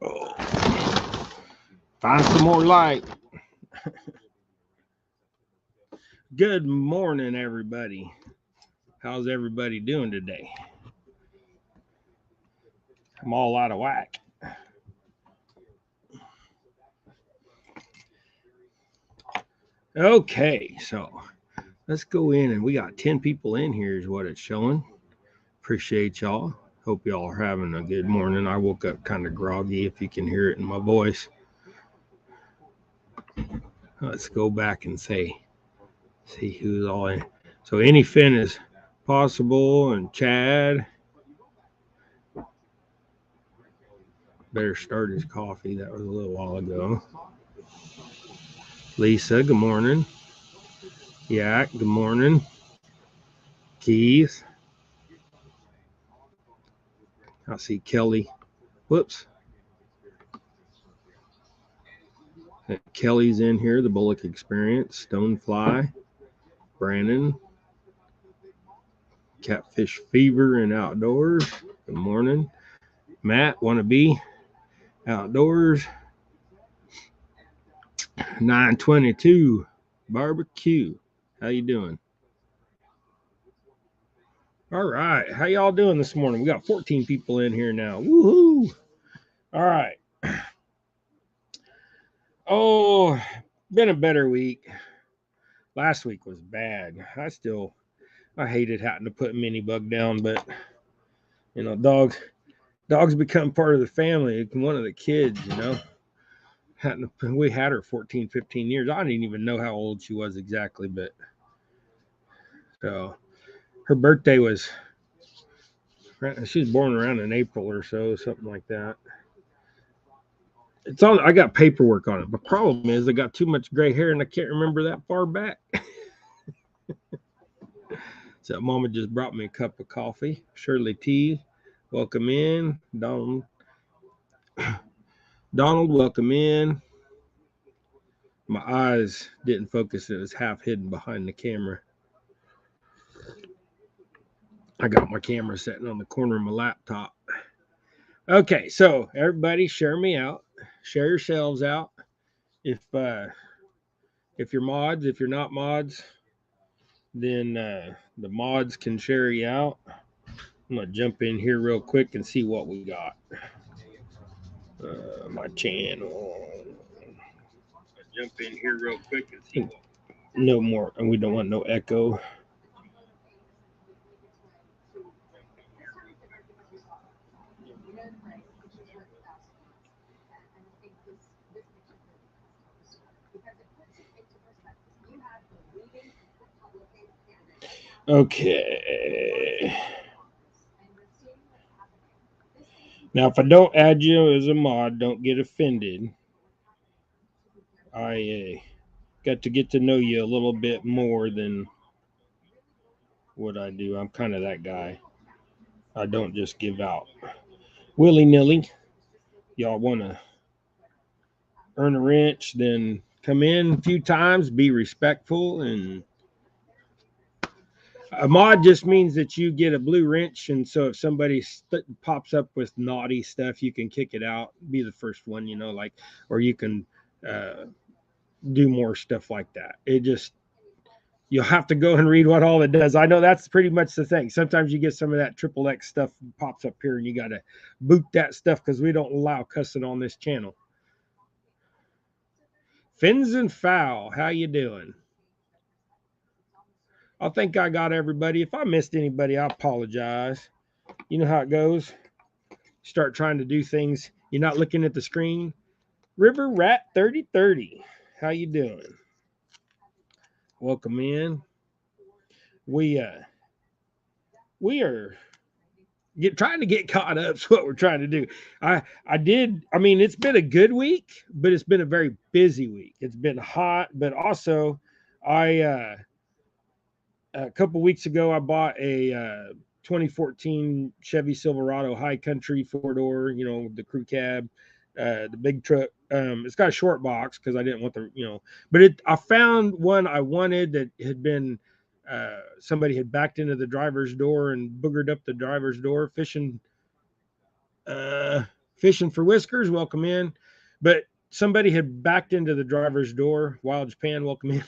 Oh, find some more light. Good morning, everybody. How's everybody doing today? I'm all out of whack. Okay, so let's go in, and we got 10 people in here is what it's showing. Appreciate y'all. Hope y'all are having a good morning. I woke up kind of groggy, if you can hear it in my voice. Let's go back and see who's all in. So any Finn is possible, and Chad better start his coffee. That was a little while ago. Lisa, good morning. Yak, good morning. Keith. I see Kelly. Whoops. Kelly's in here, the Bullock Experience. Stonefly. Brandon. Catfish Fever and Outdoors. Good morning. Matt, want to be outdoors. 922 barbecue. How you doing? All right. How y'all doing this morning? We got 14 people in here now. Woohoo. All right. Oh, been a better week. Last week was bad. I hated having to put Mini Bug down, but you know, dogs become part of the family. One of the kids, you know. We had her 14, 15 years. I didn't even know how old she was exactly, but so her birthday was, she was born around in April or so, something like that. It's on. I got paperwork on it. The problem is I got too much gray hair and I can't remember that far back. So Mama just brought me a cup of coffee. Shirley T, welcome in. Donald, welcome in. My eyes didn't focus. It was half hidden behind the camera. I got my camera sitting on the corner of my laptop. Okay, so everybody share me out. Share yourselves out. If you're mods, if you're not mods, then the mods can share you out. I'm gonna jump in here real quick and see what we got. My channel. Jump in here real quick and see what. No more, and we don't want no echo. Okay. Now, if I don't add you as a mod, don't get offended. I got to get to know you a little bit more than what I do. I'm kind of that guy. I don't just give out willy-nilly. Y'all want to earn a wrench, then come in a few times, be respectful, and a mod just means that you get a blue wrench, and so if somebody pops up with naughty stuff, you can kick it out, be the first one, you know, like, or you can do more stuff like that. It just, you'll have to go and read what all it does. I know that's pretty much the thing. Sometimes you get some of that triple X stuff pops up here, and you got to boot that stuff because we don't allow cussing on this channel. Fins and Foul, how you doing? I think I got everybody. If I missed anybody, I apologize. You know how it goes. Start trying to do things. You're not looking at the screen. River Rat 3030, how you doing? Welcome in. We are trying to get caught up. Is what we're trying to do. I mean, it's been a good week, but it's been a very busy week. It's been hot, but also a couple weeks ago I bought a 2014 Chevy Silverado High Country 4-door, you know, the crew cab, the big truck. It's got a short box because I didn't want the, you know, but I found one I wanted that had been, somebody had backed into the driver's door and boogered up the driver's door fishing Fishing for Whiskers, welcome in. But somebody had backed into the driver's door. Wild Japan, welcome in.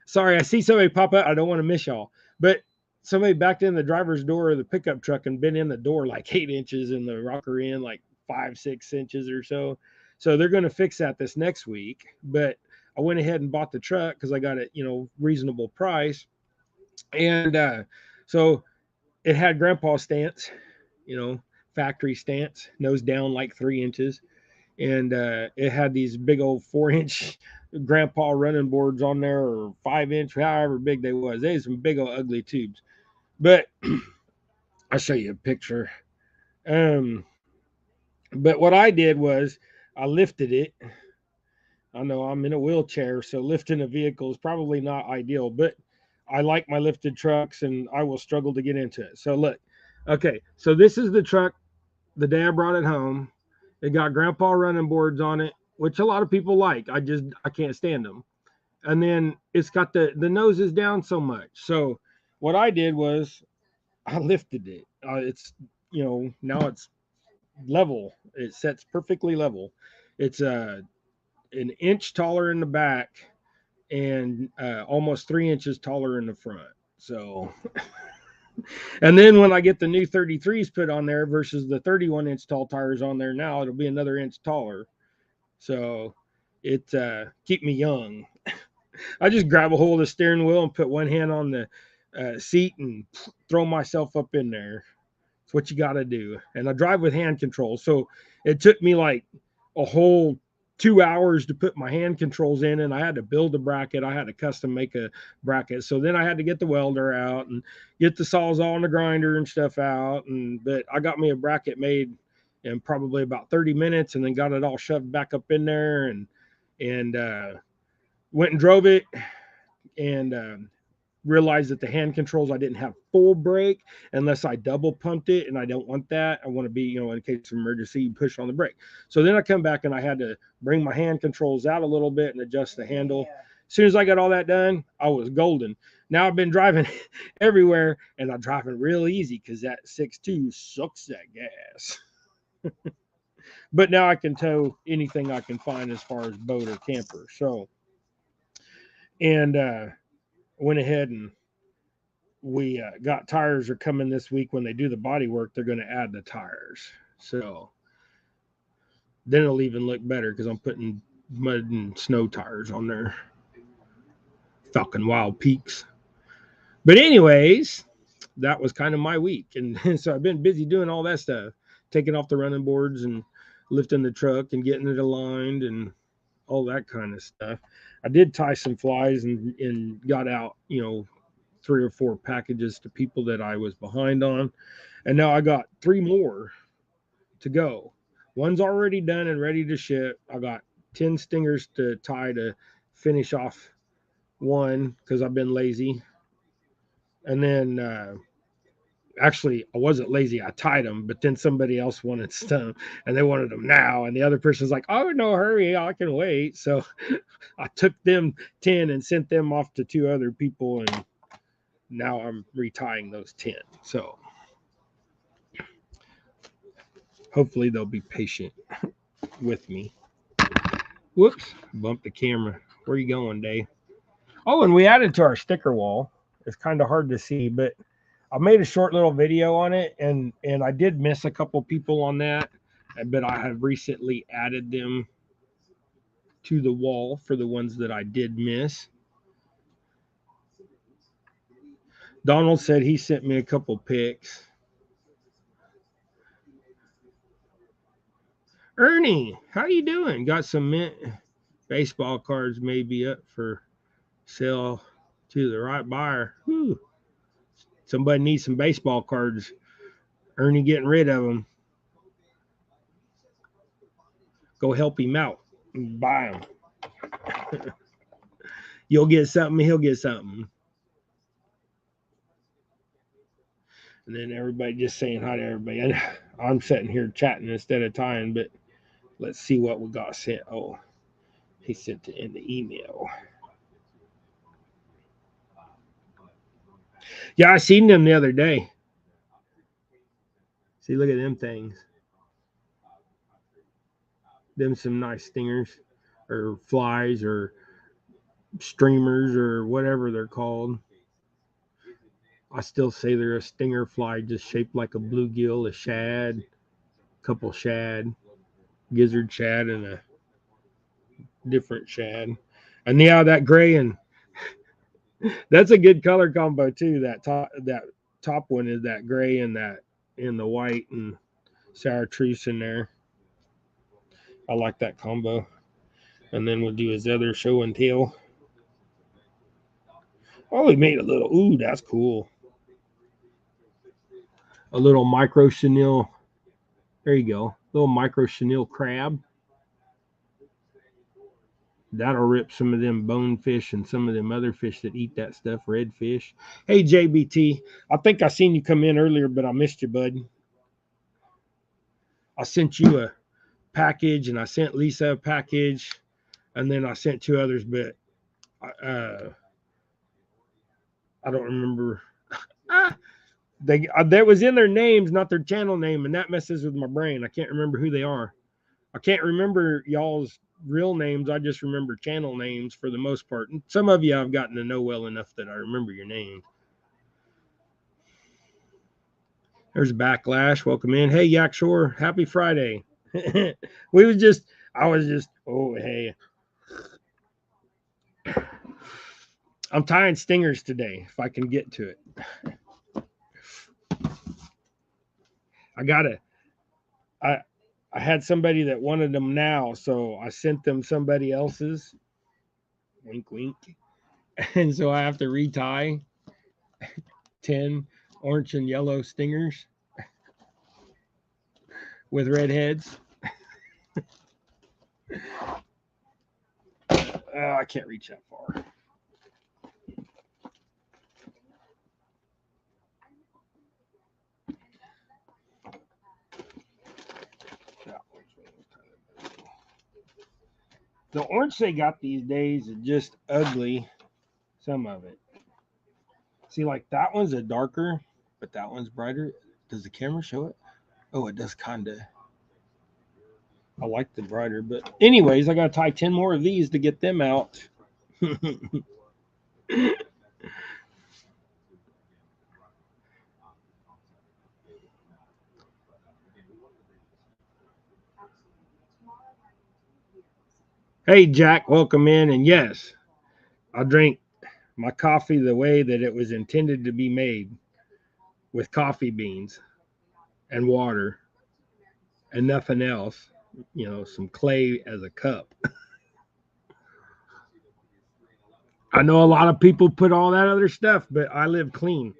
Sorry, I see somebody pop up. I don't want to miss y'all. But somebody backed in the driver's door of the pickup truck and been in the door like 8 inches and the rocker in like 5-6 inches or so. So they're going to fix that this next week. But I went ahead and bought the truck because I got it, reasonable price. And so it had grandpa's stance, factory stance, nose down like 3 inches. And it had these big old 4-inch grandpa running boards on there, or 5-inch, however big they was. They had some big old ugly tubes. But I'll show you a picture. But what I did was I lifted it. I know I'm in a wheelchair, so lifting a vehicle is probably not ideal, but I like my lifted trucks and I will struggle to get into it. So look, okay, so this is the truck the day I brought it home. It got grandpa running boards on it, which a lot of people like. I can't stand them. And then it's got the nose is down so much. So what I did was I lifted it. It's, now it's level. It sets perfectly level. It's an inch taller in the back and almost 3 inches taller in the front. So, and then when I get the new 33s put on there versus the 31-inch tall tires on there now, it'll be another inch taller. So it keep me young. I just grab a hold of the steering wheel and put one hand on the seat and throw myself up in there. It's what you got to do. And I drive with hand controls. So it took me like a whole 2 hours to put my hand controls in, and I had to build a bracket. I had to custom make a bracket. So then I had to get the welder out and get the sawzall and the grinder and stuff out. But I got me a bracket made in probably about 30 minutes and then got it all shoved back up in there and went and drove it and realized that the hand controls, I didn't have full brake unless I double pumped it, and I don't want that. I want to be, in case of emergency, push on the brake. So then I come back and I had to bring my hand controls out a little bit and adjust the handle. As soon as I got all that done, I was golden. Now I've been driving everywhere, and I'm driving real easy because that 6.2 sucks that gas. But now I can tow anything I can find as far as boat or camper. So, and went ahead and we got tires are coming this week. When they do the body work, they're going to add the tires. So then it'll even look better because I'm putting mud and snow tires on there. Falcon Wild Peaks. But anyways, that was kind of my week. And so I've been busy doing all that stuff, taking off the running boards and lifting the truck and getting it aligned and all that kind of stuff. I did tie some flies and got out, 3 or 4 packages to people that I was behind on. And now I got 3 more to go. One's already done and ready to ship. I got 10 stingers to tie to finish off one because I've been lazy. And then actually I wasn't lazy. I tied them, but then somebody else wanted some and they wanted them now. And the other person's like, oh, no hurry, I can wait. So I took them 10 and sent them off to 2 other people, and now I'm retying those 10. So hopefully they'll be patient with me. Whoops, bumped the camera. Where are you going, Dave? Oh, and we added to our sticker wall. It's kind of hard to see, but I made a short little video on it, and I did miss a couple people on that, but I have recently added them to the wall for the ones that I did miss. Donald said he sent me a couple pics. Ernie, how you doing? Got some mint baseball cards maybe up for sale to the right buyer. Whew. Somebody needs some baseball cards. Ernie getting rid of them. Go help him out. Buy them. You'll get something, he'll get something. And then everybody just saying hi to everybody. And I'm sitting here chatting instead of tying, but let's see what we got sent. Oh, he sent it in the email. Yeah, I seen them the other day. See, look at them things. them some nice stingers or flies or streamers or whatever they're called. I still say they're a stinger fly, just shaped like a bluegill, a shad, couple shad, gizzard shad, and a different shad. And yeah, that gray and that's a good color combo too. That top one is that gray and that in the white and chartreuse in there. I like that combo. And then we'll do his other show and tell. Oh, he made a little. Ooh, that's cool. A little micro chenille. There you go. Little micro chenille crab. That'll rip some of them bonefish and some of them other fish that eat that stuff, redfish. Hey, JBT, I think I seen you come in earlier, but I missed you, bud. I sent you a package, and I sent Lisa a package, and then I sent two others, but I don't remember. That was in their names, not their channel name, and that messes with my brain. I can't remember who they are. I can't remember y'all's real names. I just remember channel names for the most part. And some of you I've gotten to know well enough that I remember your names. There's Backlash. Welcome in. Hey, Yak Shore. Happy Friday. I was just, oh, hey. I'm tying stingers today if I can get to it. I had somebody that wanted them now, so I sent them somebody else's. Wink, wink. And so I have to retie 10 orange and yellow stingers with red heads. I can't reach that far. The orange they got these days is just ugly. Some of it. See, like that one's a darker, but that one's brighter. Does the camera show it? Oh, it does kind of. I like the brighter, but anyways, I got to tie 10 more of these to get them out. Hey, Jack, welcome in. And yes, I drink my coffee the way that it was intended to be made, with coffee beans and water and nothing else. Some clay as a cup. I know a lot of people put all that other stuff, but I live clean.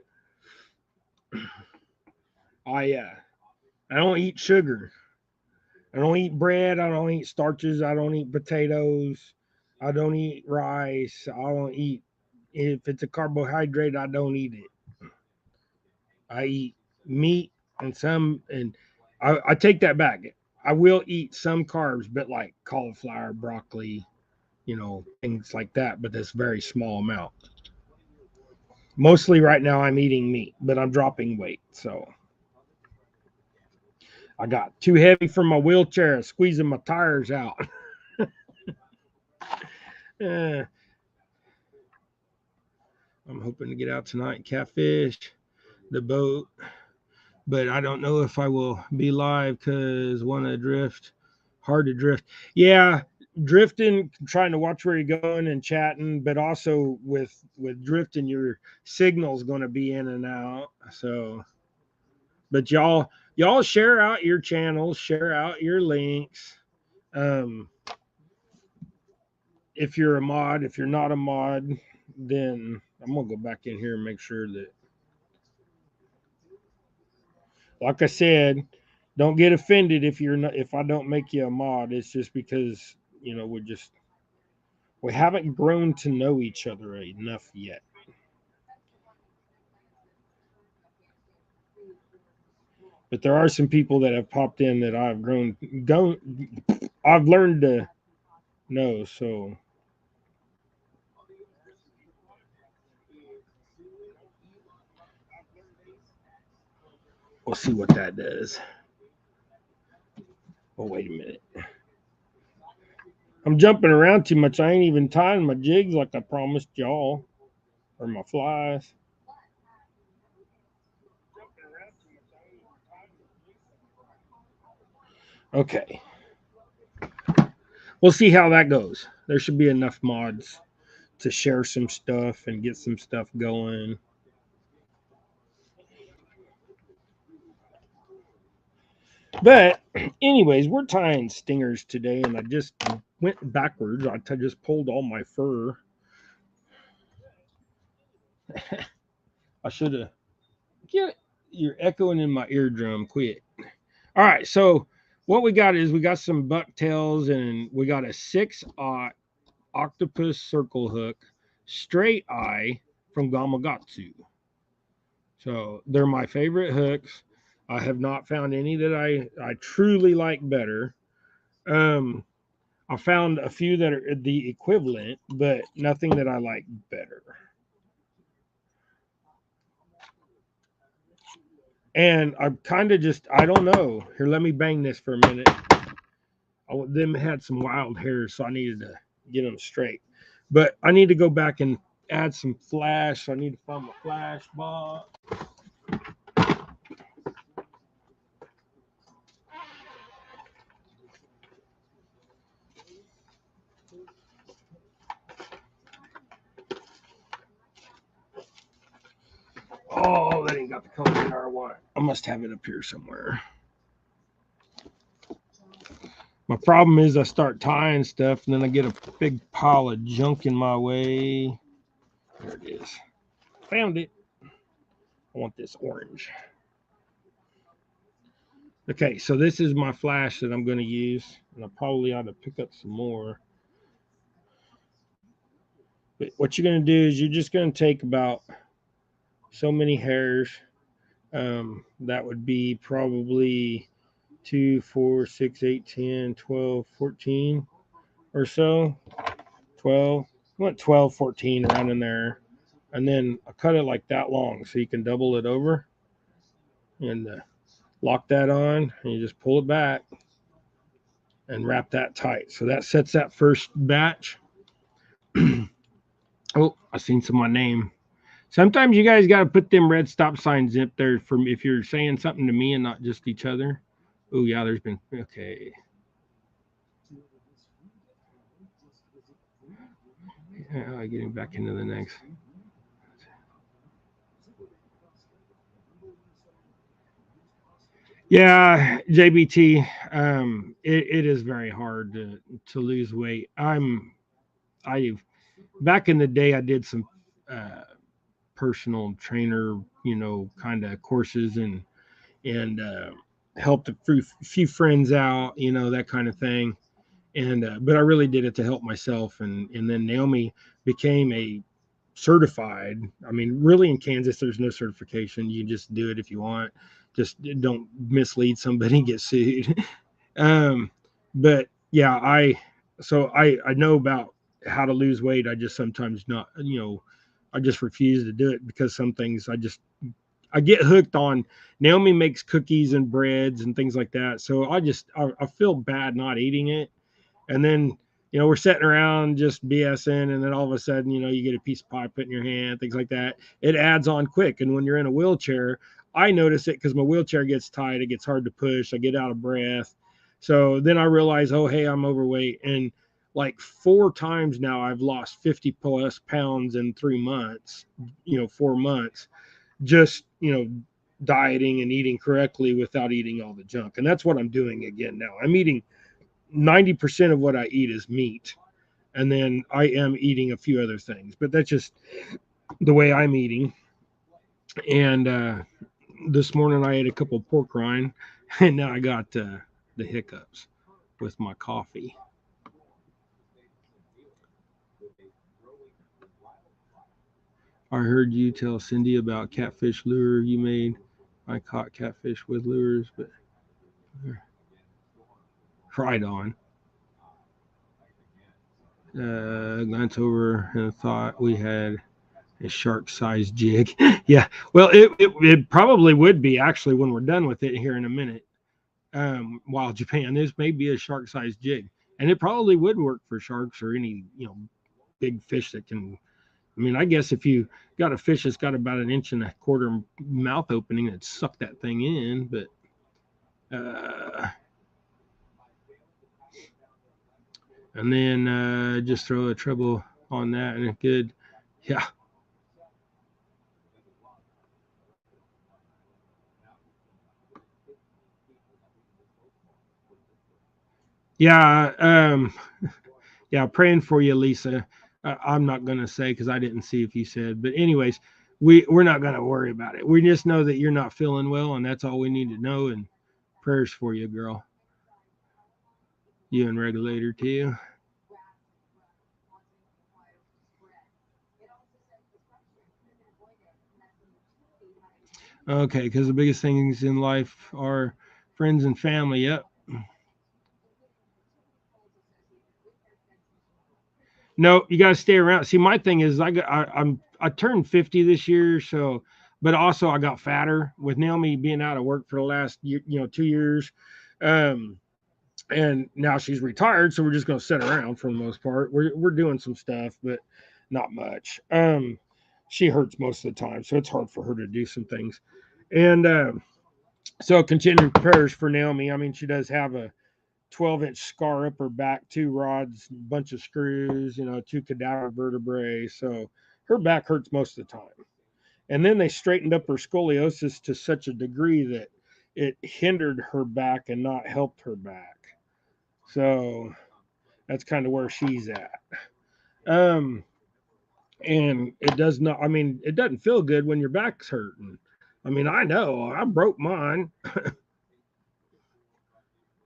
I don't eat sugar. I don't eat bread. I don't eat starches. I don't eat potatoes. I don't eat rice. I don't eat, if it's a carbohydrate, I don't eat it. I eat meat and I take that back. I will eat some carbs, but like cauliflower, broccoli, things like that, but that's very small amount. Mostly right now I'm eating meat, but I'm dropping weight. So I got too heavy for my wheelchair, squeezing my tires out. I'm hoping to get out tonight, catfish the boat, but I don't know if I will be live because want to drift, hard to drift. Yeah, drifting, trying to watch where you're going and chatting, but also with drifting, your signal's going to be in and out. So, but y'all share out your channels, share out your links. If you're a mod, if you're not a mod, then I'm gonna go back in here and make sure that, like I said, don't get offended if I don't make you a mod. It's just because we haven't grown to know each other enough yet. But there are some people that have popped in that I've learned to know. So we'll see what that does. Oh, wait a minute. I'm jumping around too much. I ain't even tying my jigs like I promised y'all, or my flies. Okay. We'll see how that goes. There should be enough mods to share some stuff and get some stuff going. But, anyways, we're tying stingers today, and I just went backwards. Just pulled all my fur. I should have. Get you're echoing in my eardrum. Quit. All right, so what we got is we got some bucktails, and we got a 6/0 octopus circle hook, straight eye from Gamakatsu. So they're my favorite hooks. I have not found any that I truly like better. Um, I found a few that are the equivalent, but nothing that I like better. And I'm kind of just, I don't know. Here, let me bang this for a minute. Them had some wild hairs, so I needed to get them straight. But I need to go back and add some flash. So I need to find my flash box. Oh, that ain't got the color that I want. I must have it up here somewhere. My problem is I start tying stuff and then I get a big pile of junk in my way. There it is. Found it. I want this orange. Okay, so this is my flash that I'm going to use. And I probably ought to pick up some more. But what you're going to do is you're just going to take about so many hairs. That would be probably 2, 4, 6, 8, 10, 12, 14 or so. 12. I want 12, 14 around in there. And then I cut it like that long so you can double it over and lock that on. And you just pull it back and wrap that tight. So that sets that first batch. Oh, I seen some of my name. Sometimes you guys got to put them red stop signs up there for if you're saying something to me and not just each other. Oh, yeah, there's been, okay. Yeah, getting back into the next. Yeah, JBT, it is very hard to lose weight. I back in the day I did some uh, personal trainer, kind of courses and helped a few friends out, that kind of thing. And but I really did it to help myself. And then Naomi became a certified. I mean, really in Kansas, there's no certification. You just do it if you want. Just don't mislead somebody and get sued. But yeah, I know about how to lose weight. I just sometimes not, I just refuse to do it because some things I get hooked on. Naomi makes cookies and breads and things like that. So I feel bad not eating it. And then, we're sitting around just BSing, and then all of a sudden, you get a piece of pie put in your hand, things like that. It adds on quick. And when you're in a wheelchair, I notice it because my wheelchair gets tight. It gets hard to push. I get out of breath. So then I realize, oh, hey, I'm overweight. And like 4 times now, I've lost 50 plus pounds in 3 months, 4 months, just, dieting and eating correctly without eating all the junk. And that's what I'm doing again now. I'm eating 90% of what I eat is meat. And then I am eating a few other things, but that's just the way I'm eating. And this morning I ate a couple of pork rind, and now I got the hiccups with my coffee. I heard you tell Cindy about catfish lure you made. I caught catfish with lures, but fried on. Glanced over and thought we had a shark-sized jig. Yeah, well, it probably would be actually when we're done with it here in a minute. Wild Japan, this may be a shark-sized jig. And it probably would work for sharks or any, big fish that can. I mean, I guess if you got a fish that's got about an inch and a quarter mouth opening, it'd suck that thing in. But and then just throw a treble on that and it could, yeah. Yeah, yeah, praying for you, Lisa. I'm not gonna say because I didn't see if you said, but anyways, we're not gonna worry about it. We just know that you're not feeling well, and that's all we need to know. And prayers for you, girl. You and regulator too. Okay, because the biggest things in life are friends and family. Yep. No, you gotta stay around. See, my thing is, I turned 50 this year, so but also I got fatter with Naomi being out of work for the last year, 2 years. Um, and now she's retired, so we're just gonna sit around for the most part. We're doing some stuff, but not much. She hurts most of the time, so it's hard for her to do some things. And so continuing prayers for Naomi. I mean, she does have a 12-inch scar up her back, two rods, bunch of screws, two cadaver vertebrae. So her back hurts most of the time. And then they straightened up her scoliosis to such a degree that it hindered her back and not helped her back. So that's kind of where she's at. Um, and it does not, I mean, it doesn't feel good when your back's hurting. I mean, I know I broke mine.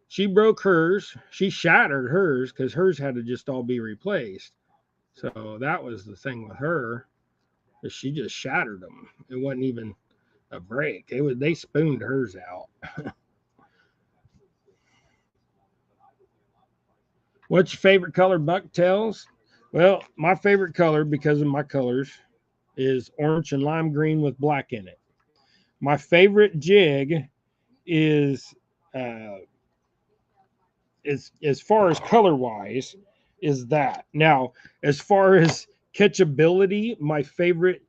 She broke hers. She shattered hers because hers had to just all be replaced. So that was the thing with her. Is she just shattered them. It wasn't even a break. They spooned hers out. What's your favorite color, Bucktails? Well, my favorite color because of my colors is orange and lime green with black in it. My favorite jig is uh, as far as color wise is that. Now, as far as catchability, my favorite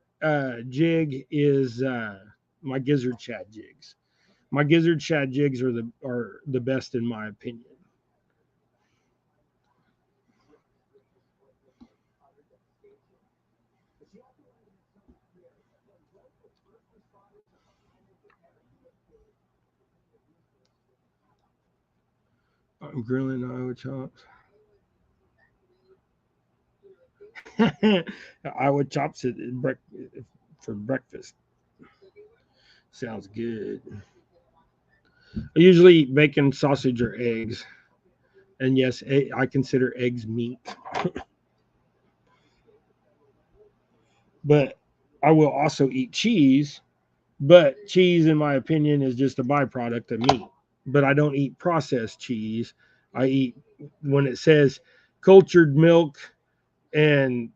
jig is my gizzard shad jigs. My gizzard shad jigs are the best in my opinion. I'm grilling Iowa chops. Iowa chops for breakfast. Sounds good. I usually eat bacon, sausage, or eggs. And yes, I consider eggs meat. But I will also eat cheese. But cheese, in my opinion, is just a byproduct of meat. But I don't eat processed cheese. I eat when it says cultured milk and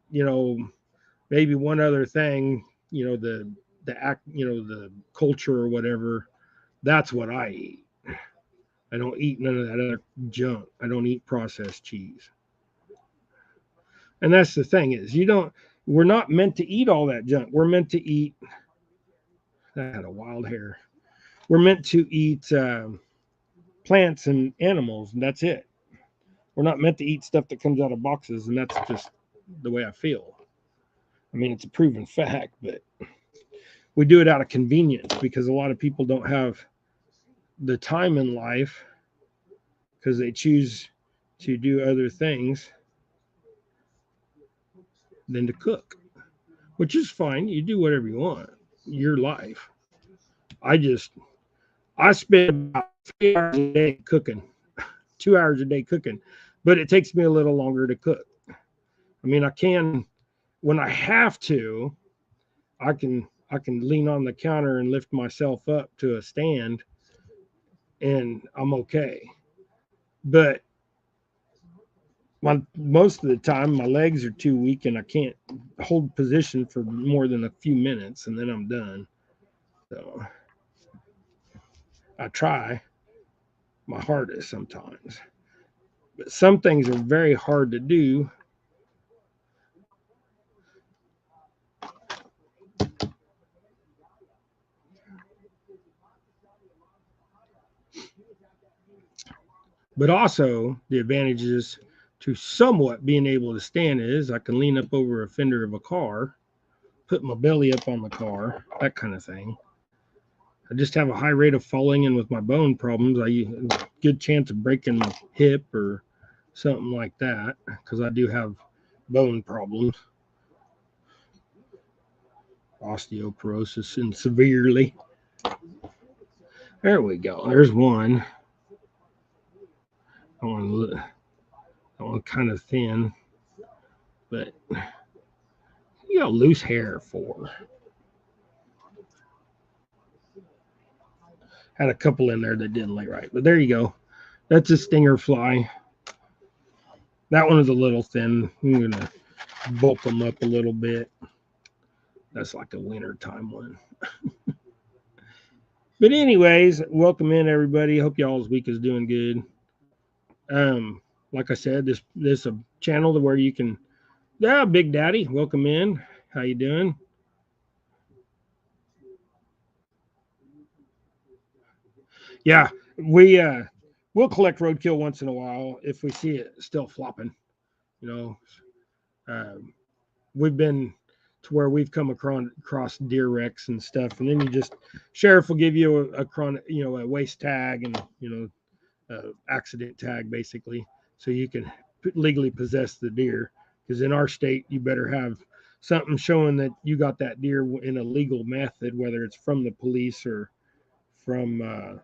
maybe one other thing. The act. The culture or whatever. That's what I eat. I don't eat none of that other junk. I don't eat processed cheese. And that's the thing is you don't. We're not meant to eat all that junk. We're meant to eat. I had a wild hair. We're meant to eat plants and animals, and that's it. We're not meant to eat stuff that comes out of boxes, and that's just the way I feel. I mean, it's a proven fact, but we do it out of convenience because a lot of people don't have the time in life because they choose to do other things than to cook, which is fine. You do whatever you want. Your life. I just I spend about 3 hours a day cooking, 2 hours a day cooking, but it takes me a little longer to cook. I mean, I can when I have to, I can lean on the counter and lift myself up to a stand and I'm okay. But most of the time my legs are too weak and I can't hold position for more than a few minutes and then I'm done. So I try my hardest sometimes. But some things are very hard to do. But also, the advantages to somewhat being able to stand is I can lean up over a fender of a car, put my belly up on the car, that kind of thing. I just have a high rate of falling, and with my bone problems, I good chance of breaking my hip or something like that because I do have bone problems, osteoporosis, and severely. There we go. There's one. That one kind of thin, but you got loose hair for. Had a couple in there that didn't lay right, but there you go. That's a stinger fly. That one is a little thin. I'm gonna bulk them up a little bit. That's like a winter time one. But anyways, welcome in everybody. Hope y'all's week is doing good. Like I said, this a channel to where you can. Yeah, Big Daddy, welcome in. How you doing? Yeah, we'll collect roadkill once in a while if we see it still flopping. You know, um, we've been to where we've come across deer wrecks and stuff, and then you just sheriff will give you a chronic, a waste tag and accident tag basically, so you can legally possess the deer. Because in our state, you better have something showing that you got that deer in a legal method, whether it's from the police or from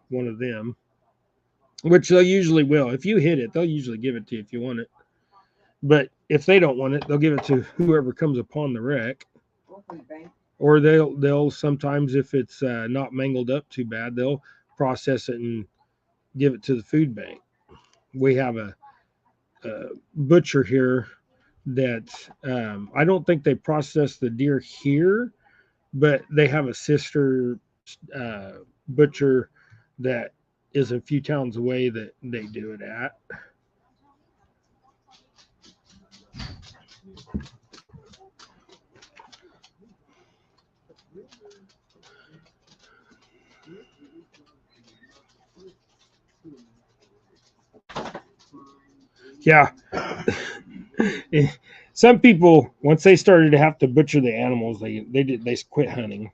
one of them, which they usually will. If you hit it, they'll usually give it to you if you want it. But if they don't want it, they'll give it to whoever comes upon the wreck. Or they'll sometimes, if it's not mangled up too bad, they'll process it and give it to the food bank. We have a butcher here that I don't think they process the deer here, but they have a sister uh, butcher that is a few towns away that they do it at. Yeah. Some people, once they started to have to butcher the animals, they quit hunting.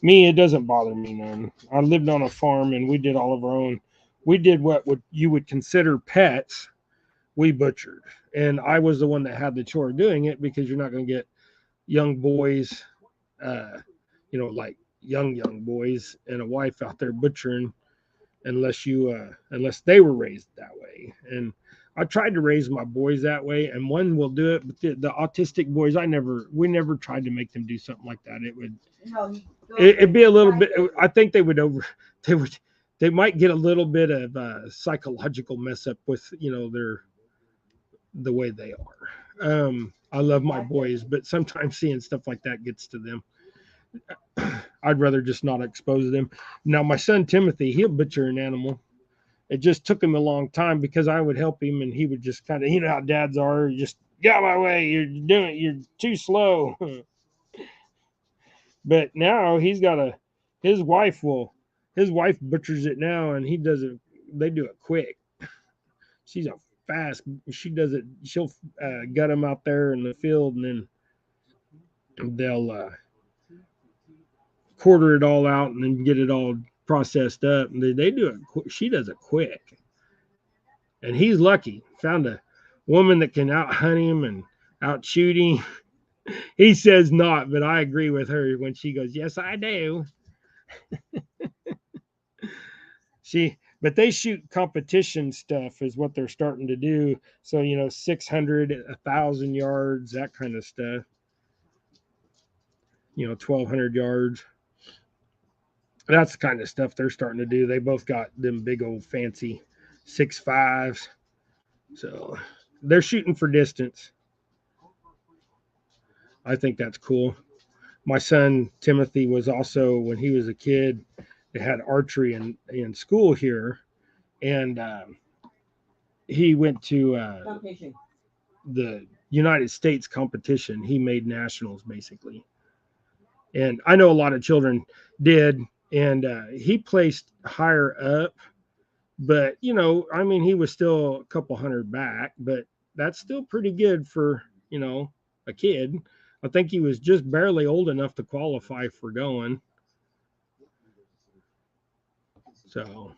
Me, it doesn't bother me none. I lived on a farm and we did all of our own. We did what would you would consider pets. We butchered, and I was the one that had the chore doing it because you're not going to get young boys, uh, like young boys and a wife out there butchering unless they were raised that way. And I tried to raise my boys that way, and one will do it, but the autistic boys, we never tried to make them do something like that. It'd be a little bit. I think they would, they might get a little bit of psychological mess up with the way they are. I love my boys, but sometimes seeing stuff like that gets to them. I'd rather just not expose them. Now, my son Timothy, he'll butcher an animal. It just took him a long time because I would help him, and he would just kind of, how dads are, just get out of my way. You're too slow. But now his wife butchers it now, and he does it. They do it quick. She's a fast. She does it. She'll gut them out there in the field, and then they'll quarter it all out and then get it all processed up. And they do it. She does it quick, and he's lucky. Found a woman that can out hunt him and out shoot him. He says not, but I agree with her when she goes, "Yes, I do." But they shoot competition stuff is what they're starting to do. So 600, 1,000 yards, that kind of stuff. 1,200 yards. That's the kind of stuff they're starting to do. They both got them big old fancy 6.5s. So they're shooting for distance. I think that's cool. My son Timothy was also, when he was a kid, they had archery in school here, and he went to the United States competition. He made nationals basically, and I know a lot of children did, and he placed higher up. But I mean, he was still a couple hundred back, but that's still pretty good for a kid. I think he was just barely old enough to qualify for going. So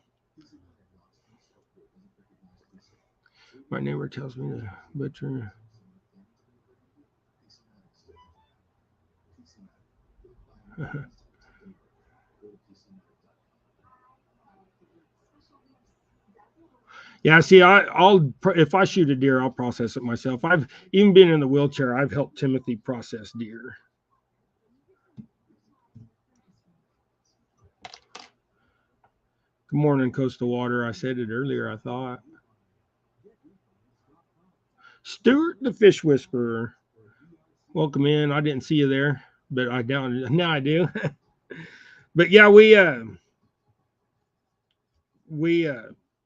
my neighbor tells me to butcher. Yeah, see, I'll if I shoot a deer, I'll process it myself. I've even been in the wheelchair. I've helped Timothy process deer. Good morning, Coastal Water. I said it earlier. I thought Stuart, the Fish Whisperer. Welcome in. I didn't see you there, but I down now I do. But yeah, we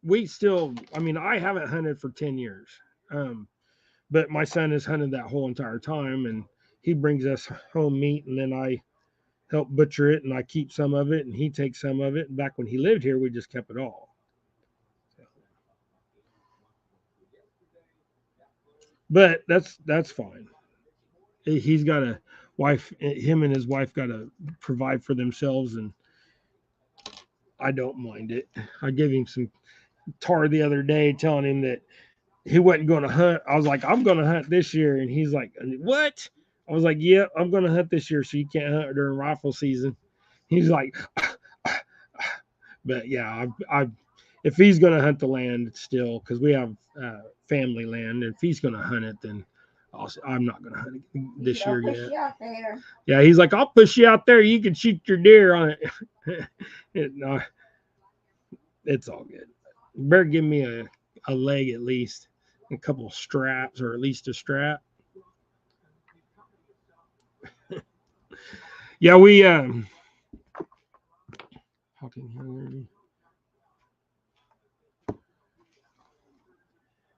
we still. I mean, I haven't hunted for 10 years. Um, but my son has hunted that whole entire time, and he brings us home meat, and then I help butcher it, and I keep some of it, and he takes some of it. And back when he lived here, we just kept it all. But that's fine. He's got a wife. Him and his wife got to provide for themselves, and I don't mind it. I gave him some tar the other day, telling him that he wasn't going to hunt. I was like, I'm going to hunt this year, and he's like, what? I was like, yeah, I'm going to hunt this year, so you can't hunt during rifle season. He's like, but yeah, I if he's going to hunt the land still, because we have family land, and if he's going to hunt it, then I'm not going to hunt it this year yet. Yeah, he's like, I'll push you out there. You can shoot your deer on it. No, it's all good. You better give me a leg at least, a couple straps, or at least a strap. Yeah, we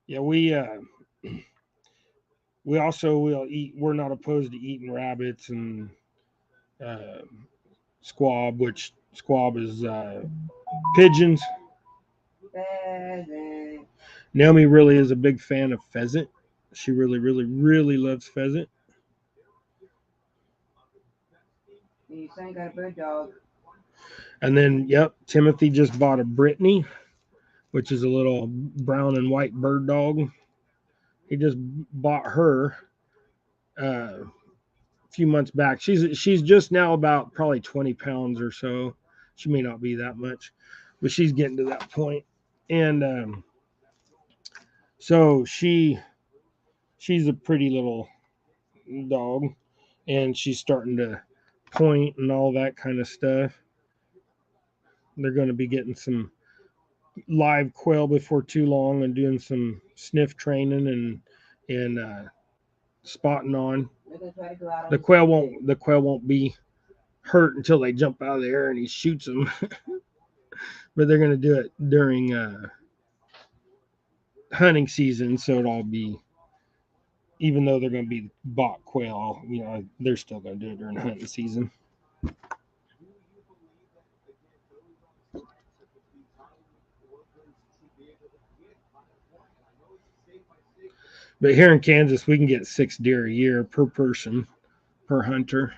yeah, we also will eat. We're not opposed to eating rabbits and uh, squab, which squab is pigeons. Naomi really is a big fan of pheasant. She really, really, really loves pheasant. And then, yep, Timothy just bought a Brittany, which is a little brown and white bird dog. He just bought her a few months back. She's just now about probably 20 pounds or so. She may not be that much, but she's getting to that point. And so she's a pretty little dog, and she's starting to point and all that kind of stuff. They're going to be getting some live quail before too long, and doing some sniff training and spotting on. The quail won't be hurt until they jump out of the air and he shoots them. But they're going to do it during hunting season, so it'll all be, even though they're going to be bought quail, they're still going to do it during hunting season. But here in Kansas, we can get 6 deer a year per person, per hunter.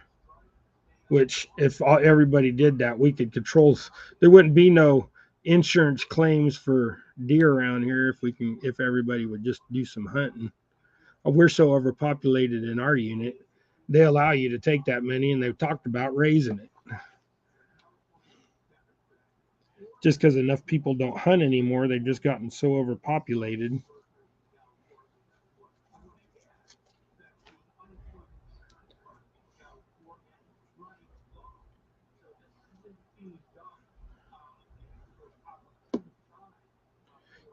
Which, if everybody did that, we could control. There wouldn't be no insurance claims for deer around here if everybody would just do some hunting. We're so overpopulated in our unit, they allow you to take that many, and they've talked about raising it. Just because enough people don't hunt anymore, they've just gotten so overpopulated.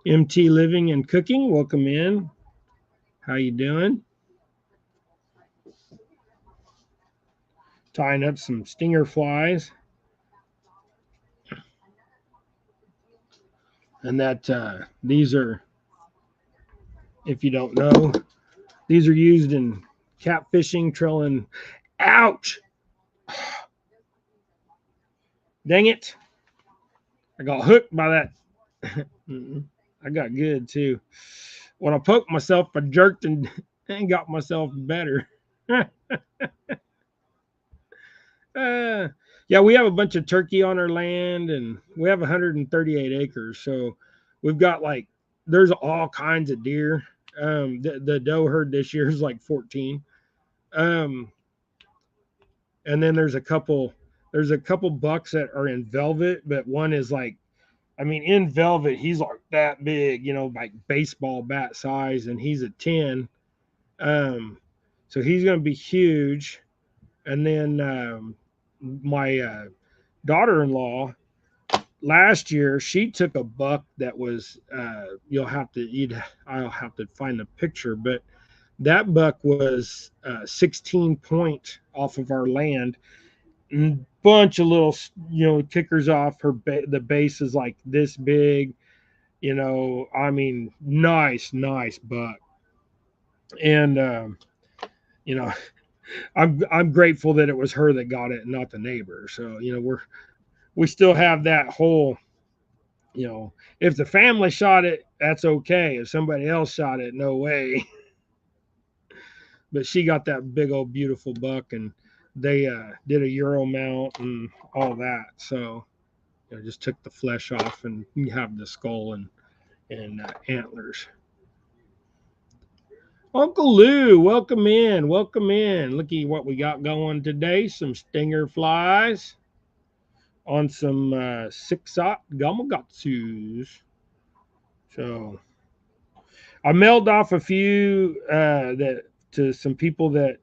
MT Living and Cooking, welcome in. How you doing? Tying up some stinger flies. And that these are If you don't know, these are used in catfishing, trolling. Ouch! Dang it! I got hooked by that. I got good too. When I poked myself, I jerked and got myself better. uh, yeah, we have a bunch of turkey on our land, and we have 138 acres. So we've got like there's all kinds of deer. The doe herd this year is like 14. Um, and then there's a couple bucks that are in velvet, but one is like I mean, in velvet, he's like that big, like baseball bat size, and he's a 10. Um, so he's going to be huge. And then my daughter-in-law last year, she took a buck that was I'll have to find the picture, but that buck was 16 point off of our land. Bunch of little kickers off the base is like this big. I mean, nice buck. And you know I'm grateful that it was her that got it and not the neighbor. So we still have that whole, if the family shot it, that's okay. If somebody else shot it, no way. But she got that big old beautiful buck, and they did a Euro mount and all that. So just took the flesh off, and you have the skull and antlers. Uncle Lou, welcome in. Welcome in. Looky what we got going today. Some stinger flies on some 6-aught Gamakatsus. So I mailed off a few that to some people that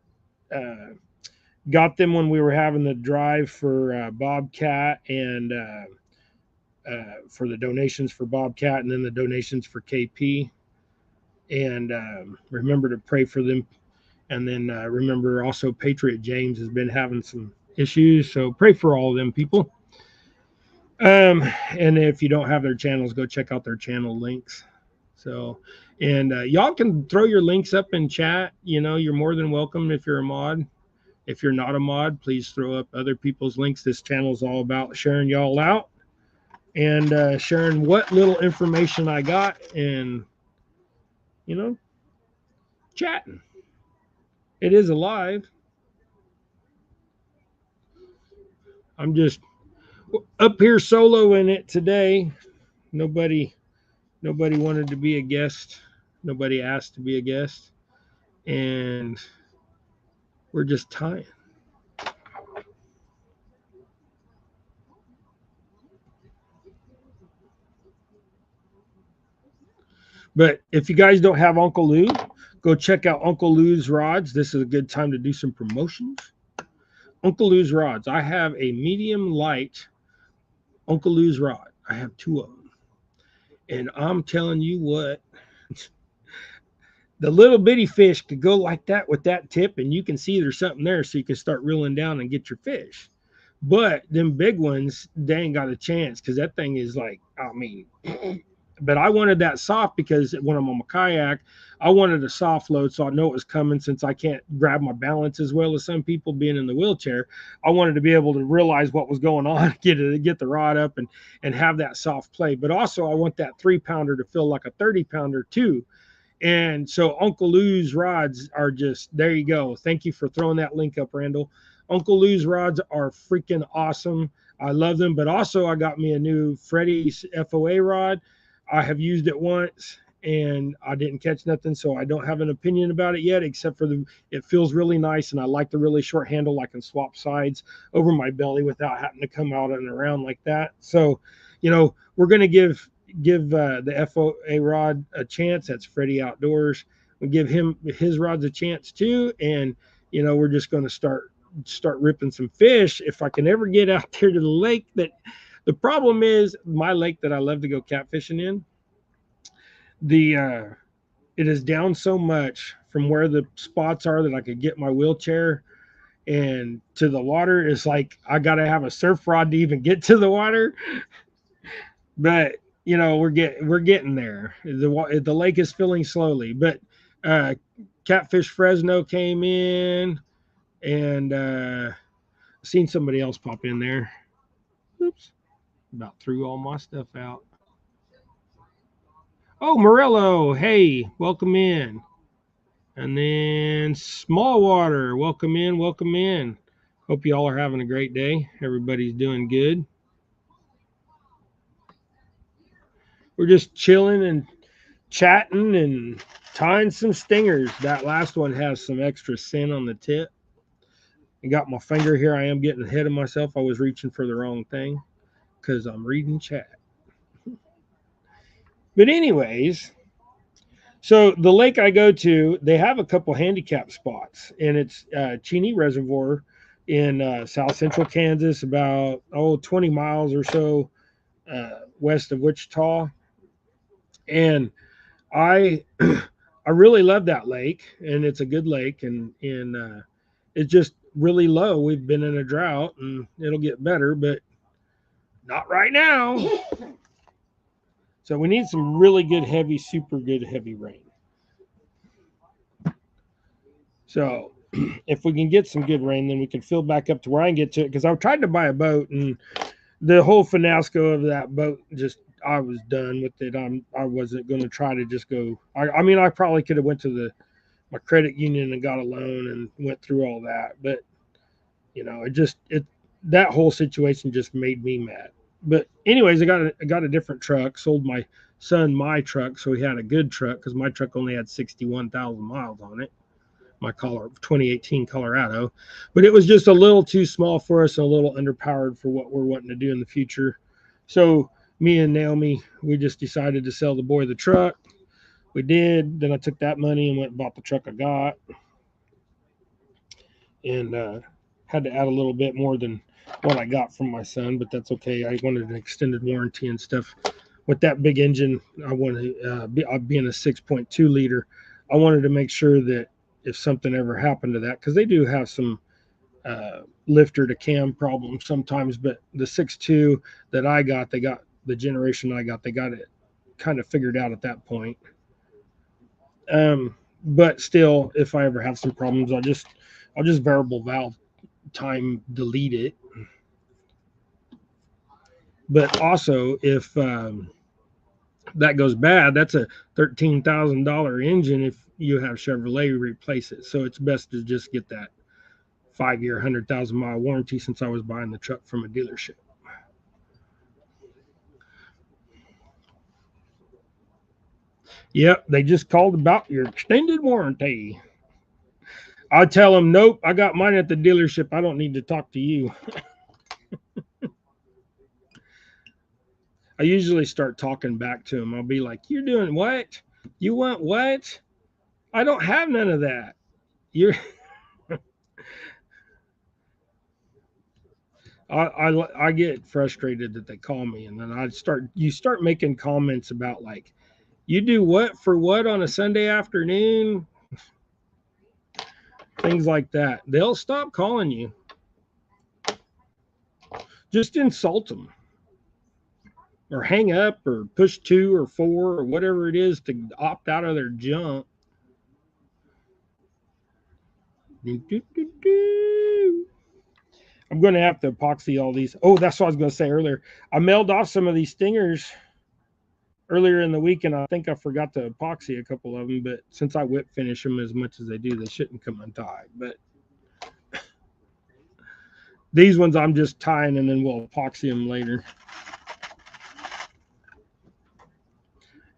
got them when we were having the drive for Bobcat and for the donations for Bobcat and then the donations for KP. And remember to pray for them. And then remember also Patriot James has been having some issues. So pray for all of them people. And if you don't have their channels, go check out their channel links. So, and y'all can throw your links up in chat. You're more than welcome if you're a mod. If you're not a mod, please throw up other people's links. This channel is all about sharing y'all out and sharing what little information I got and, chatting. It is alive. I'm just up here soloing it today. Nobody wanted to be a guest. Nobody asked to be a guest. And we're just tying. But if you guys don't have Uncle Lou, go check out Uncle Lou's rods. This is a good time to do some promotions. Uncle Lou's rods. I have a medium light Uncle Lou's rod. I have 2 of them. And I'm telling you what, the little bitty fish could go like that with that tip, and you can see there's something there, so you can start reeling down and get your fish. But them big ones, they ain't got a chance because that thing is like, I mean, but I wanted that soft because when I'm on my kayak, I wanted a soft load so I know it was coming since I can't grab my balance as well as some people being in the wheelchair. I wanted to be able to realize what was going on, get the rod up and have that soft play. But also I want that 3-pounder to feel like a 30-pounder too. And so Uncle Lou's rods are just, there you go. Thank you for throwing that link up, Randall. Uncle Lou's rods are freaking awesome. I love them. But also I got me a new Freddy's FOA rod. I have used it once and I didn't catch nothing, so I don't have an opinion about it yet, except for it feels really nice, and I like the really short handle. I can swap sides over my belly without having to come out and around like that. So, we're going to give the FOA rod a chance. That's Freddy Outdoors. We give him his rods a chance too, and we're just going to start ripping some fish if I can ever get out there to the lake. That the problem is my lake that I love to go catfishing in, it is down so much from where the spots are that I could get my wheelchair and to the water is like I gotta have a surf rod to even get to the water. But we're getting there. The lake is filling slowly, but uh, Catfish Fresno came in, and seen somebody else pop in there. Oops, about threw all my stuff out. Oh, Morello, hey, welcome in. And then Smallwater, welcome in, welcome in. Hope you all are having a great day. Everybody's doing good. We're just chilling and chatting and tying some stingers. That last one has some extra sin on the tip. I got my finger here. I am getting ahead of myself. I was reaching for the wrong thing because I'm reading chat. But anyways, so the lake I go to, they have a couple handicap spots, and it's Cheney Reservoir in south central Kansas, about 20 miles or so west of Wichita. And I I really love that lake, and it's a good lake, and it's just really low. We've been in a drought, and it'll get better, but not right now. So we need some really good heavy, super good heavy rain. So if we can get some good rain, then we can fill back up to where I can get to it. Because I've tried to buy a boat, and the whole finasco of that boat, just I was done with it. I wasn't going to try to just go. I mean, I probably could have went to my credit union and got a loan and went through all that, but it that whole situation just made me mad. But anyways, I got a different truck. Sold my son my truck, so he had a good truck because my truck only had 61,000 miles on it. My 2018 Colorado, but it was just a little too small for us and a little underpowered for what we're wanting to do in the future. So me and Naomi, we just decided to sell the boy the truck. We did. Then I took that money and went and bought the truck I got, and had to add a little bit more than what I got from my son, but that's okay. I wanted an extended warranty and stuff. With that big engine, I wanted being a 6.2 liter, I wanted to make sure that if something ever happened to that, because they do have some lifter to cam problems sometimes, but the 6.2 that I got, they got the generation I got, they got it kind of figured out at that point. But still, if I ever have some problems, I'll just variable valve time delete it. But also, if that goes bad, that's a $13,000 engine if you have Chevrolet replace it. So it's best to just get that 5-year, 100,000 mile warranty since I was buying the truck from a dealership. Yep, they just called about your extended warranty. I tell them, nope, I got mine at the dealership. I don't need to talk to you. I usually start talking back to them. I'll be like, you're doing what? You want what? I don't have none of that. You're I get frustrated that they call me, and then you start making comments about like, you do what for what on a Sunday afternoon, things like that. They'll stop calling you. Just insult them, or hang up, or push 2 or 4 or whatever it is to opt out of their junk. I'm going to have to epoxy all these. Oh, that's what I was going to say earlier. I mailed off some of these stingers earlier in the week, and I think I forgot to epoxy a couple of them. But since I whip finish them as much as they do, they shouldn't come untied. But these ones I'm just tying, and then we'll epoxy them later.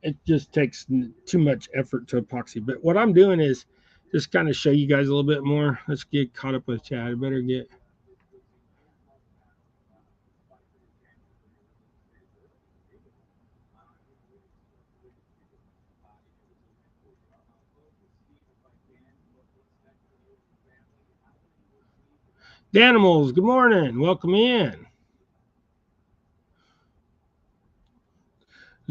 It just takes too much effort to epoxy. But what I'm doing is just kind of show you guys a little bit more. Let's get caught up with chat. I better get. Danimals, good morning. Welcome in.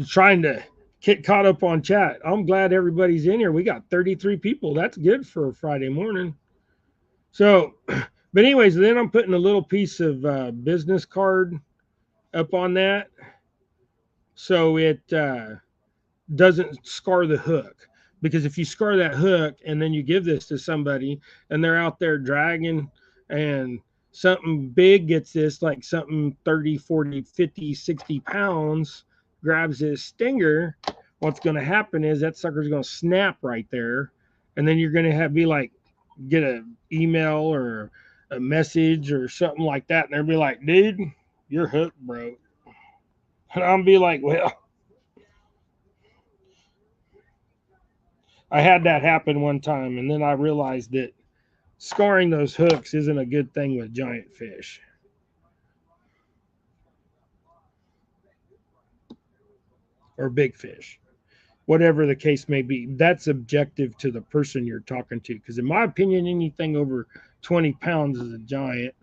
Trying to get caught up on chat. I'm glad everybody's in here. We got 33 people. That's good for a Friday morning. So, but anyways, then I'm putting a little piece of business card up on that so it doesn't scar the hook. Because if you scar that hook and then you give this to somebody and they're out there dragging and something big gets this, like something 30, 40, 50, 60 pounds, grabs this stinger, what's going to happen is that sucker's going to snap right there. And then you're going to have be like, get an email or a message or something like that. And they'll be like, dude, your hook broke. And I'll be like, well, I had that happen one time, and then I realized that scarring those hooks isn't a good thing with giant fish or big fish, whatever the case may be. That's objective to the person you're talking to. Because, in my opinion, anything over 20 pounds is a giant.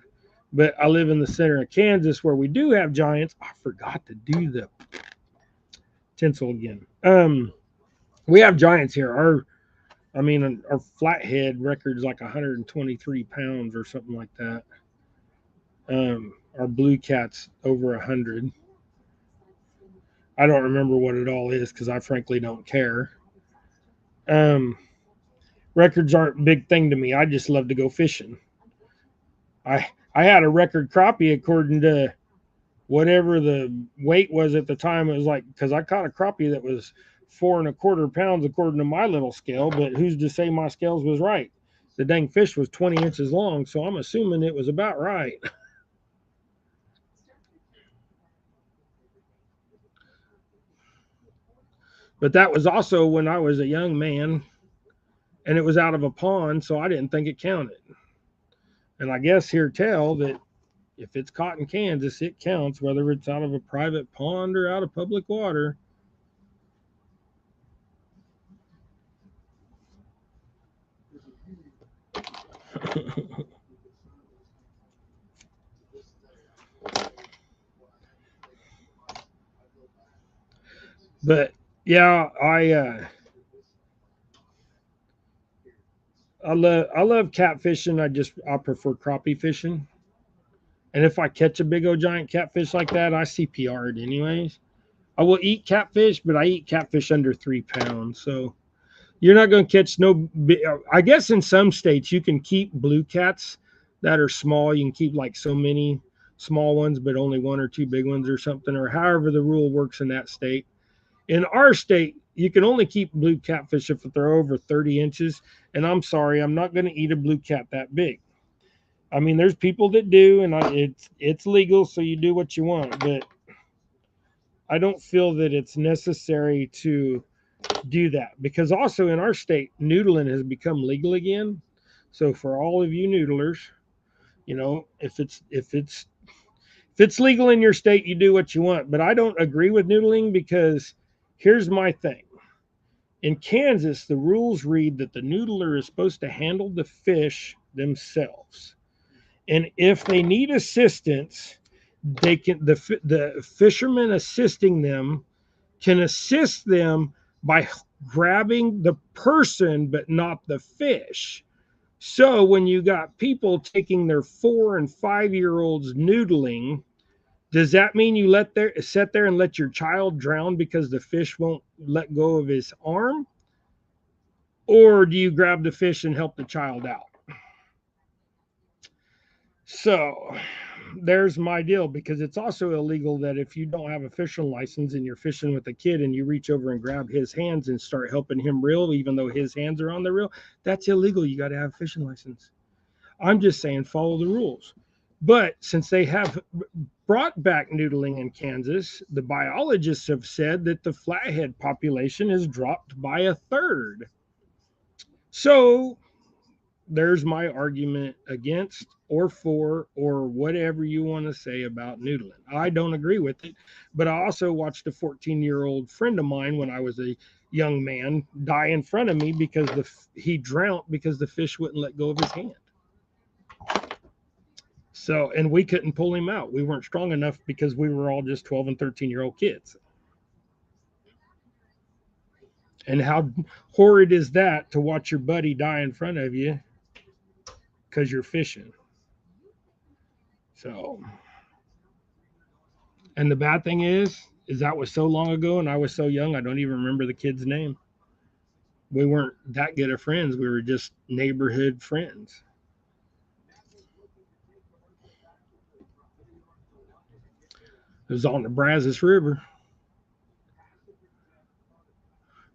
But I live in the center of Kansas where we do have giants. I forgot to do the tinsel again. We have giants here. Our flathead record's like 123 pounds or something like that. Our blue cat's over 100. I don't remember what it all is because I frankly don't care. Um, Records aren't a big thing to me. I just love to go fishing. I had a record crappie according to whatever the weight was at the time. It was like, because I caught a crappie that was 4.25 pounds according to my little scale, but who's to say my scales was right? The dang fish was 20 inches long, so I'm assuming it was about right. But that was also when I was a young man and it was out of a pond, so I didn't think it counted. And I guess here tell that if it's caught in Kansas, it counts whether it's out of a private pond or out of public water. But yeah, I love catfishing. I prefer crappie fishing. And if I catch a big old giant catfish like that, I CPR it anyways. I will eat catfish, but I eat catfish under 3 pounds. So you're not going to catch no. I guess in some states you can keep blue cats that are small. You can keep like so many small ones, but only one or two big ones or something, or however the rule works in that state. In our state, you can only keep blue catfish if they're over 30 inches. And I'm sorry, I'm not going to eat a blue cat that big. I mean, there's people that do, and it's legal, so you do what you want. But I don't feel that it's necessary to do that because also in our state, noodling has become legal again. So for all of you noodlers, if it's legal in your state, you do what you want. But I don't agree with noodling because here's my thing. In Kansas, the rules read that the noodler is supposed to handle the fish themselves. And if they need assistance, the fisherman assisting them can assist them by grabbing the person but not the fish. So when you got people taking their 4 and 5 year olds noodling, does that mean you sit there and let your child drown because the fish won't let go of his arm? Or do you grab the fish and help the child out? So there's my deal because it's also illegal that if you don't have a fishing license and you're fishing with a kid and you reach over and grab his hands and start helping him reel, even though his hands are on the reel, that's illegal. You got to have a fishing license. I'm just saying follow the rules. But since they have brought back noodling in Kansas, the biologists have said that the flathead population has dropped by a third. So there's my argument against or for or whatever you want to say about noodling. I don't agree with it, but I also watched a 14-year-old friend of mine when I was a young man die in front of me because he drowned because the fish wouldn't let go of his hand. So, and we couldn't pull him out. We weren't strong enough because we were all just 12 and 13-year-old kids. And how horrid is that to watch your buddy die in front of you because you're fishing? So, and the bad thing is, is that was so long ago and I was so young I don't even remember the kid's name. We weren't that good of friends. We were just neighborhood friends. It was on the Brazos River.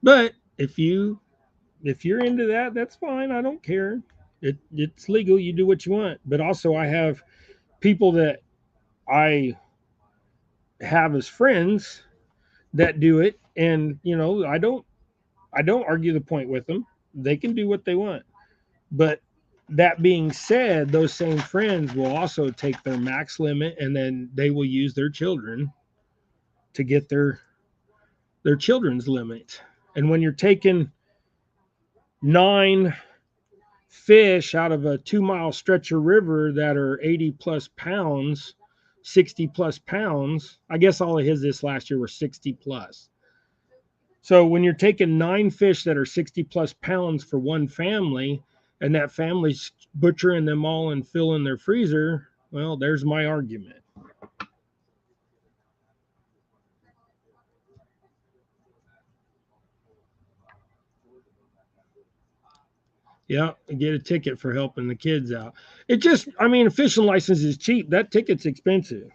But if you're into that, that's fine. I don't care. It's legal. You do what you want. But also, I have people that I have as friends that do it, and I don't argue the point with them. They can do what they want. But that being said, those same friends will also take their max limit, and then they will use their children to get their children's limit. And when you're taking 9 fish out of a 2 mile stretch of river that are 80 plus pounds, 60 plus pounds. I guess all of his this last year were 60 plus. So when you're taking 9 fish that are 60 plus pounds for one family, and that family's butchering them all and filling their freezer, well, there's my argument. Yeah, get a ticket for helping the kids out. It just, I mean, a fishing license is cheap. That ticket's expensive.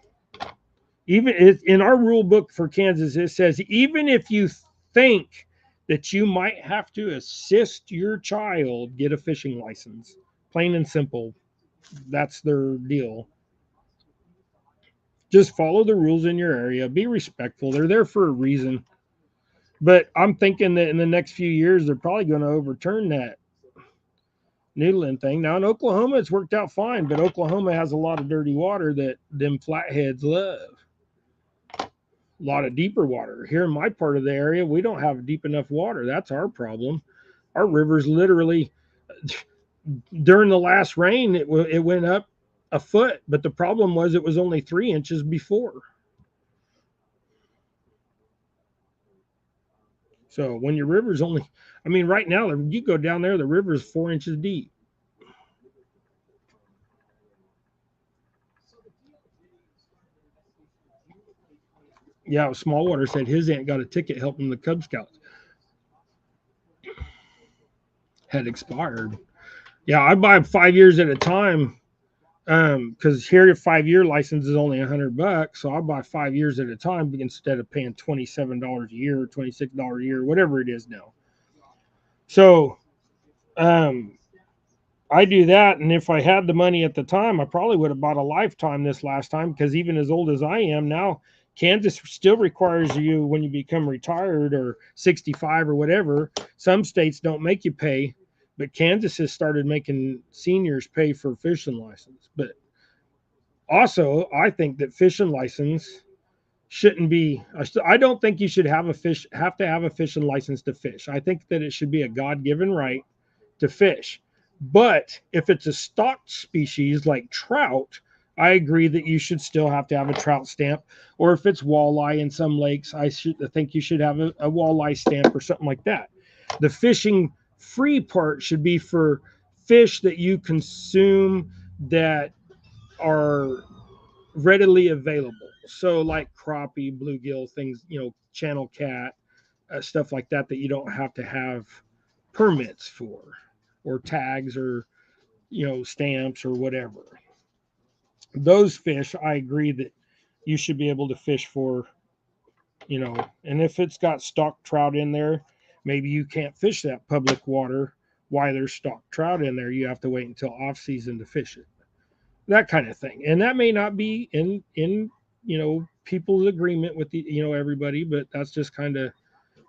Even in our rule book for Kansas, it says even if you think that you might have to assist your child get a fishing license, plain and simple, that's their deal. Just follow the rules in your area, be respectful. They're there for a reason. But I'm thinking that in the next few years, they're probably going to overturn that noodling thing. Now in Oklahoma, it's worked out fine, but Oklahoma has a lot of dirty water that them flatheads love. A lot of deeper water. Here in my part of the area, we don't have deep enough water. That's our problem. Our rivers literally, during the last rain, it went up a foot, but the problem was it was only 3 inches before. So when your river's only, I mean, right now, you go down there, the river's 4 inches deep. Yeah, Smallwater said his aunt got a ticket helping the Cub Scouts. Had expired. Yeah, I buy 5 years at a time because here a 5 year license is only $100, so I buy 5 years at a time instead of paying $27 a year, $26 a year, whatever it is now. So um, I do that, and if I had the money at the time, I probably would have bought a lifetime this last time because even as old as I am now, Kansas still requires you when you become retired or 65 or whatever. Some states don't make you pay, but Kansas has started making seniors pay for fishing license. But also, I think that fishing license shouldn't be. I don't think you should have to have a fishing license to fish. I think that it should be a God-given right to fish. But if it's a stocked species like trout, I agree that you should still have to have a trout stamp. Or if it's walleye in some lakes, I think you should have a walleye stamp or something like that. The fishing free part should be for fish that you consume that are readily available. So like crappie, bluegill, things, channel cat, stuff like that that you don't have to have permits for or tags or stamps or whatever. Those fish, I agree that you should be able to fish for, and if it's got stock trout in there, maybe you can't fish that public water. Why there's stock trout in there, you have to wait until off season to fish it. That kind of thing. And that may not be in people's agreement with everybody, but that's just kind of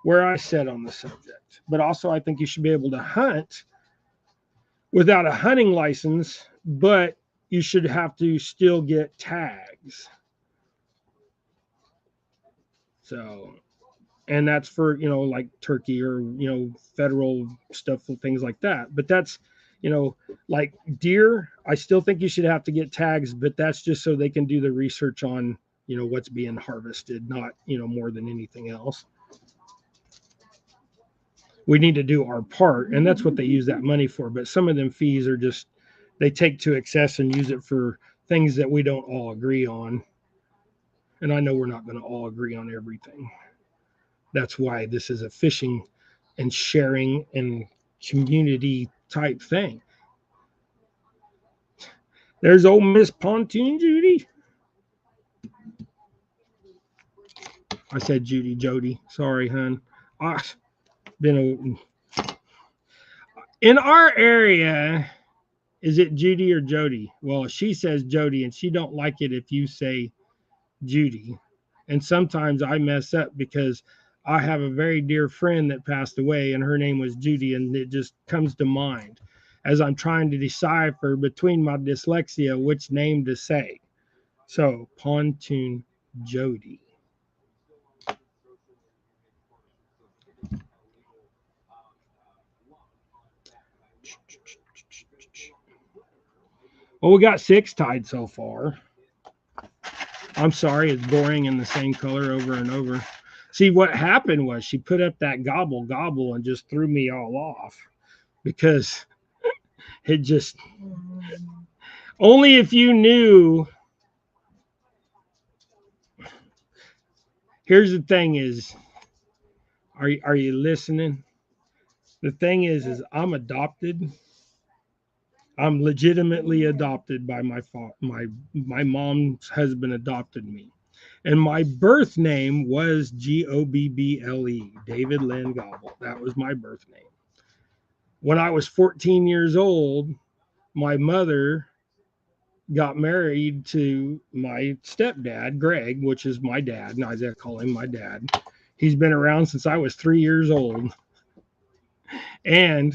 where I sit on the subject. But also I think you should be able to hunt without a hunting license, but you should have to still get tags. So, and that's for, like turkey or, federal stuff, things like that. But that's, like deer, I still think you should have to get tags, but that's just so they can do the research on, what's being harvested, not, more than anything else. We need to do our part, and that's what they use that money for. But some of them fees are just, they take to excess and use it for things that we don't all agree on. And I know we're not going to all agree on everything. That's why this is a fishing and sharing and community type thing. There's old Miss Pontoon Judy. I said Judy, Jody. Sorry, hun. Ah, been in our area. Is it Judy or Jody? Well, she says Jody, and she don't like it if you say Judy. And sometimes I mess up because I have a very dear friend that passed away, and her name was Judy, and it just comes to mind as I'm trying to decipher between my dyslexia which name to say. So, Pontoon Jody. Well, we got 6 tied so far. I'm sorry, it's boring in the same color over and over. See, what happened was she put up that gobble gobble and just threw me all off because it just only if you knew. Here's the thing is, are you listening? The thing is I'm adopted. I'm legitimately adopted by my mom's husband adopted me. And my birth name was Gobble, David Lynn Gobble. That was my birth name. When I was 14 years old, my mother got married to my stepdad, Greg, which is my dad. And I call him my dad. He's been around since I was 3 years old. And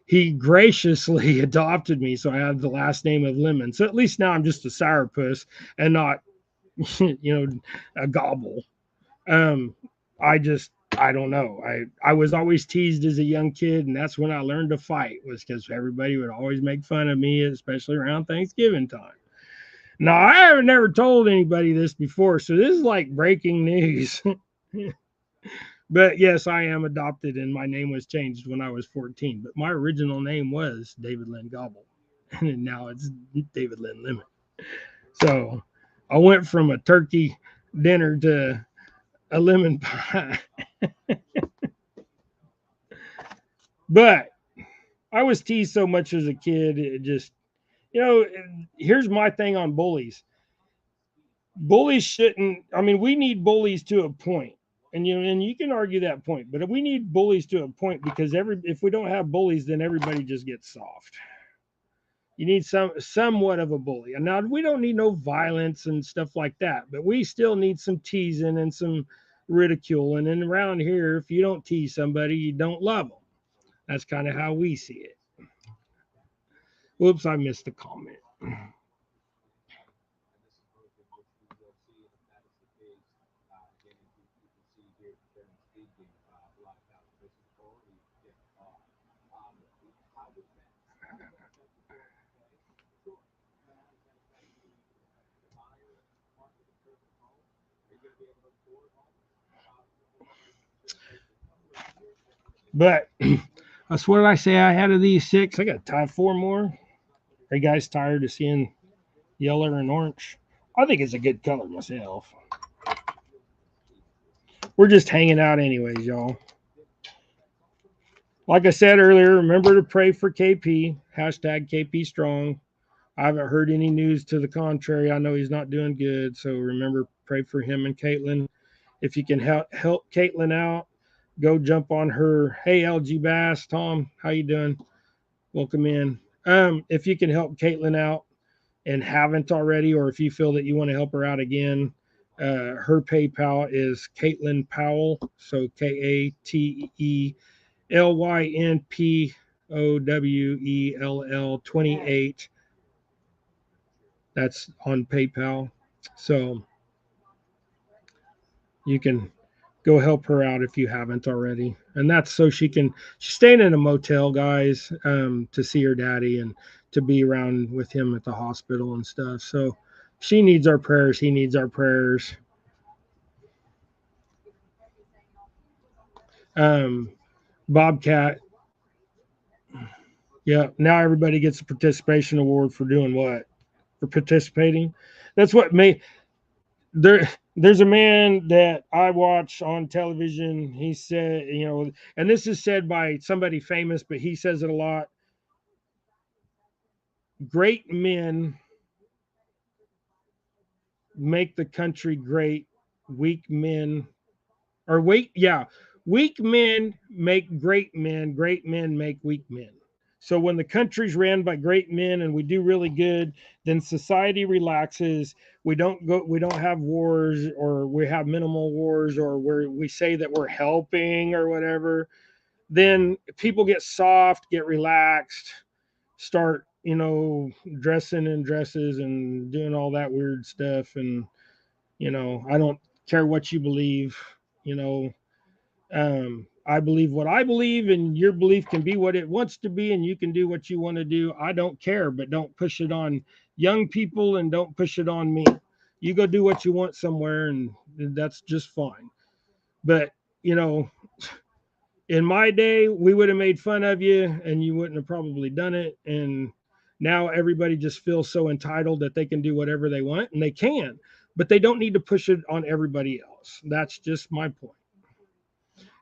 he graciously adopted me. So I have the last name of Lemon. So at least now I'm just a sourpuss and not, a gobble. Um, I don't know. I was always teased as a young kid, and that's when I learned to fight, was because everybody would always make fun of me, especially around Thanksgiving time. Now, I have never told anybody this before, so this is like breaking news. But yes, I am adopted, and my name was changed when I was 14. But my original name was David Lynn Gobble, and now it's David Lynn Lemon. So I went from a turkey dinner to a lemon pie. But I was teased so much as a kid. It just, here's my thing on bullies. Bullies shouldn't, I mean, we need bullies to a point. And you can argue that point, but we need bullies to a point because if we don't have bullies, then everybody just gets soft. You need somewhat of a bully. And now we don't need no violence and stuff like that, but we still need some teasing and some ridicule. And then around here, if you don't tease somebody, you don't love them. That's kind of how we see it. Whoops, I missed the comment. But that's what I say I had of these 6. I got to tie 4 more. Are you guys tired of seeing yellow and orange? I think it's a good color myself. We're just hanging out anyways, y'all. Like I said earlier, remember to pray for KP. Hashtag KP strong. I haven't heard any news to the contrary. I know he's not doing good. So remember, pray for him and Caitlin. If you can help Caitlin out, go jump on her. Hey, LG Bass, Tom, how you doing? Welcome in. If you can help Caitlin out and haven't already, or if you feel that you want to help her out again, her PayPal is Caitlin Powell. So KATELYNPOWELL 28. That's on PayPal. So you can go help her out if you haven't already. And that's so she's staying in a motel, guys, to see her daddy and to be around with him at the hospital and stuff. So she needs our prayers. He needs our prayers. Bobcat. Yeah. Now everybody gets a participation award for doing what? For participating. That's what there's a man that I watch on television. He said, and this is said by somebody famous, but he says it a lot. Great men make the country great. Weak men, or wait, yeah, weak men make great men. Great men make weak men. So when the country's ran by great men and we do really good, then society relaxes. We don't have wars, or we have minimal wars, or where we say that we're helping or whatever. Then people get soft, get relaxed, start, dressing in dresses and doing all that weird stuff. And, I don't care what you believe, you know, I believe what I believe, and your belief can be what it wants to be, and you can do what you want to do. I don't care, but don't push it on young people and don't push it on me. You go do what you want somewhere, and that's just fine. But, you know, in my day, we would have made fun of you and you wouldn't have probably done it. And now everybody just feels so entitled that they can do whatever they want, and they can, but they don't need to push it on everybody else. That's just my point.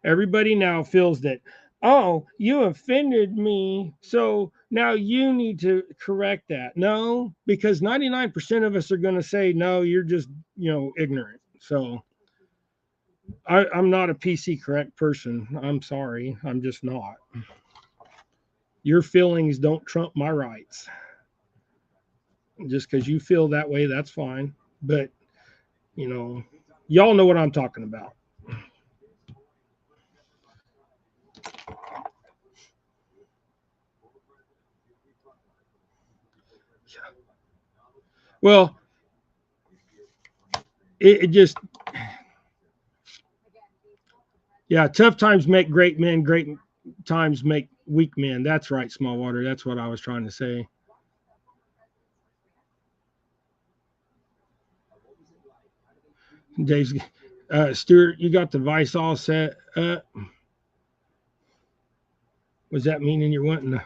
Everybody now feels that, oh, you offended me, so now you need to correct that. No, because 99% of us are going to say, no, you're just, ignorant. So I'm not a PC correct person. I'm sorry. I'm just not. Your feelings don't trump my rights. Just because you feel that way, that's fine. But, y'all know what I'm talking about. Well, it just, yeah, tough times make great men, great times make weak men. That's right, small water. That's what I was trying to say. Dave's, Stuart, you got the vice all set up. Was that meaning you're wanting to?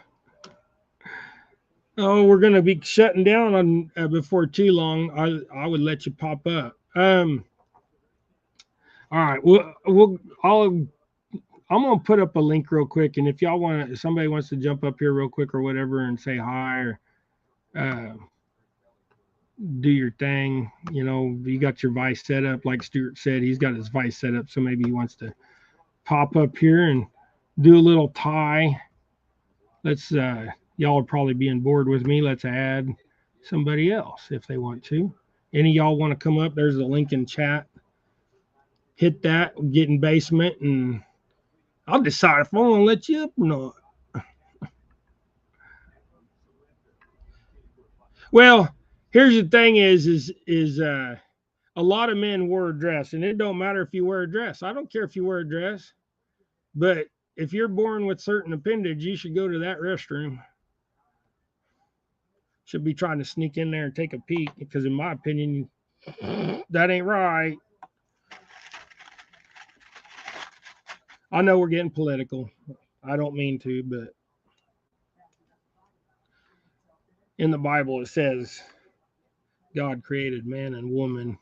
Oh, we're going to be shutting down on before too long. I would let you pop up. All right. I'm gonna put up a link real quick, and if y'all want, if somebody wants to jump up here real quick or whatever and say hi or uh, do your thing, you got your vice set up. Like Stuart said, he's got his vice set up, so maybe he wants to pop up here and do a little tie. Let's y'all are probably being bored with me. Let's add somebody else if they want to. Any of y'all want to come up? There's a link in chat. Hit that, get in basement, and I'll decide if I want to let you up or not. Well, here's the thing: is a lot of men wear a dress, and it don't matter if you wear a dress. I don't care if you wear a dress, but if you're born with certain appendage, you should go to that restroom. Should be trying to sneak in there and take a peek, because in my opinion, that ain't right. I know we're getting political. I don't mean to, but in the Bible it says God created man and woman,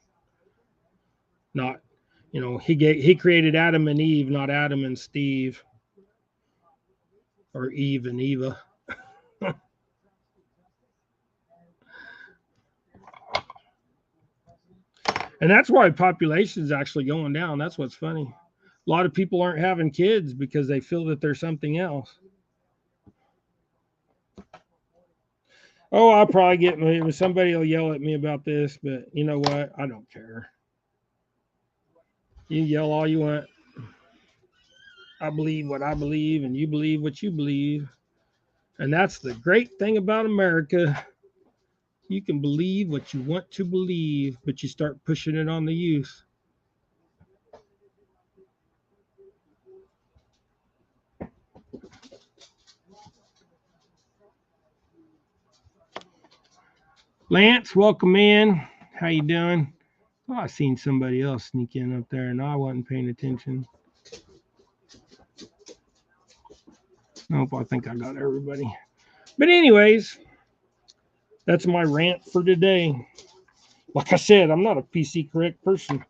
not, he created Adam and Eve, not Adam and Steve, or Eve and Eva. And that's why population is actually going down. That's what's funny. A lot of people aren't having kids because they feel that there's something else. Oh, I'll probably get me. Somebody will yell at me about this, but you know what? I don't care. You yell all you want. I believe what I believe, and you believe what you believe. And that's the great thing about America. You can believe what you want to believe, but you start pushing it on the youth. Lance, welcome in. How you doing? Oh, I seen somebody else sneak in up there, and I wasn't paying attention. Nope, I think I got everybody. But anyways, that's my rant for today. Like I said, I'm not a PC correct person.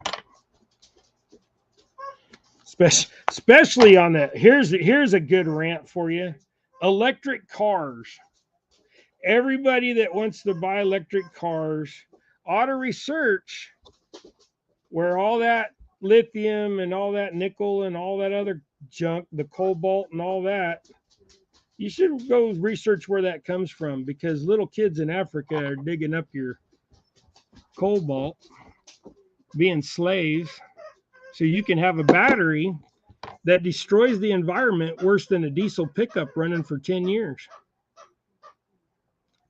Especially on that. Here's a good rant for you. Electric cars. Everybody that wants to buy electric cars ought to research where all that lithium and all that nickel and all that other junk, the cobalt and all that, you should go research where that comes from, because little kids in Africa are digging up your cobalt, being slaves, so you can have a battery that destroys the environment worse than a diesel pickup running for 10 years.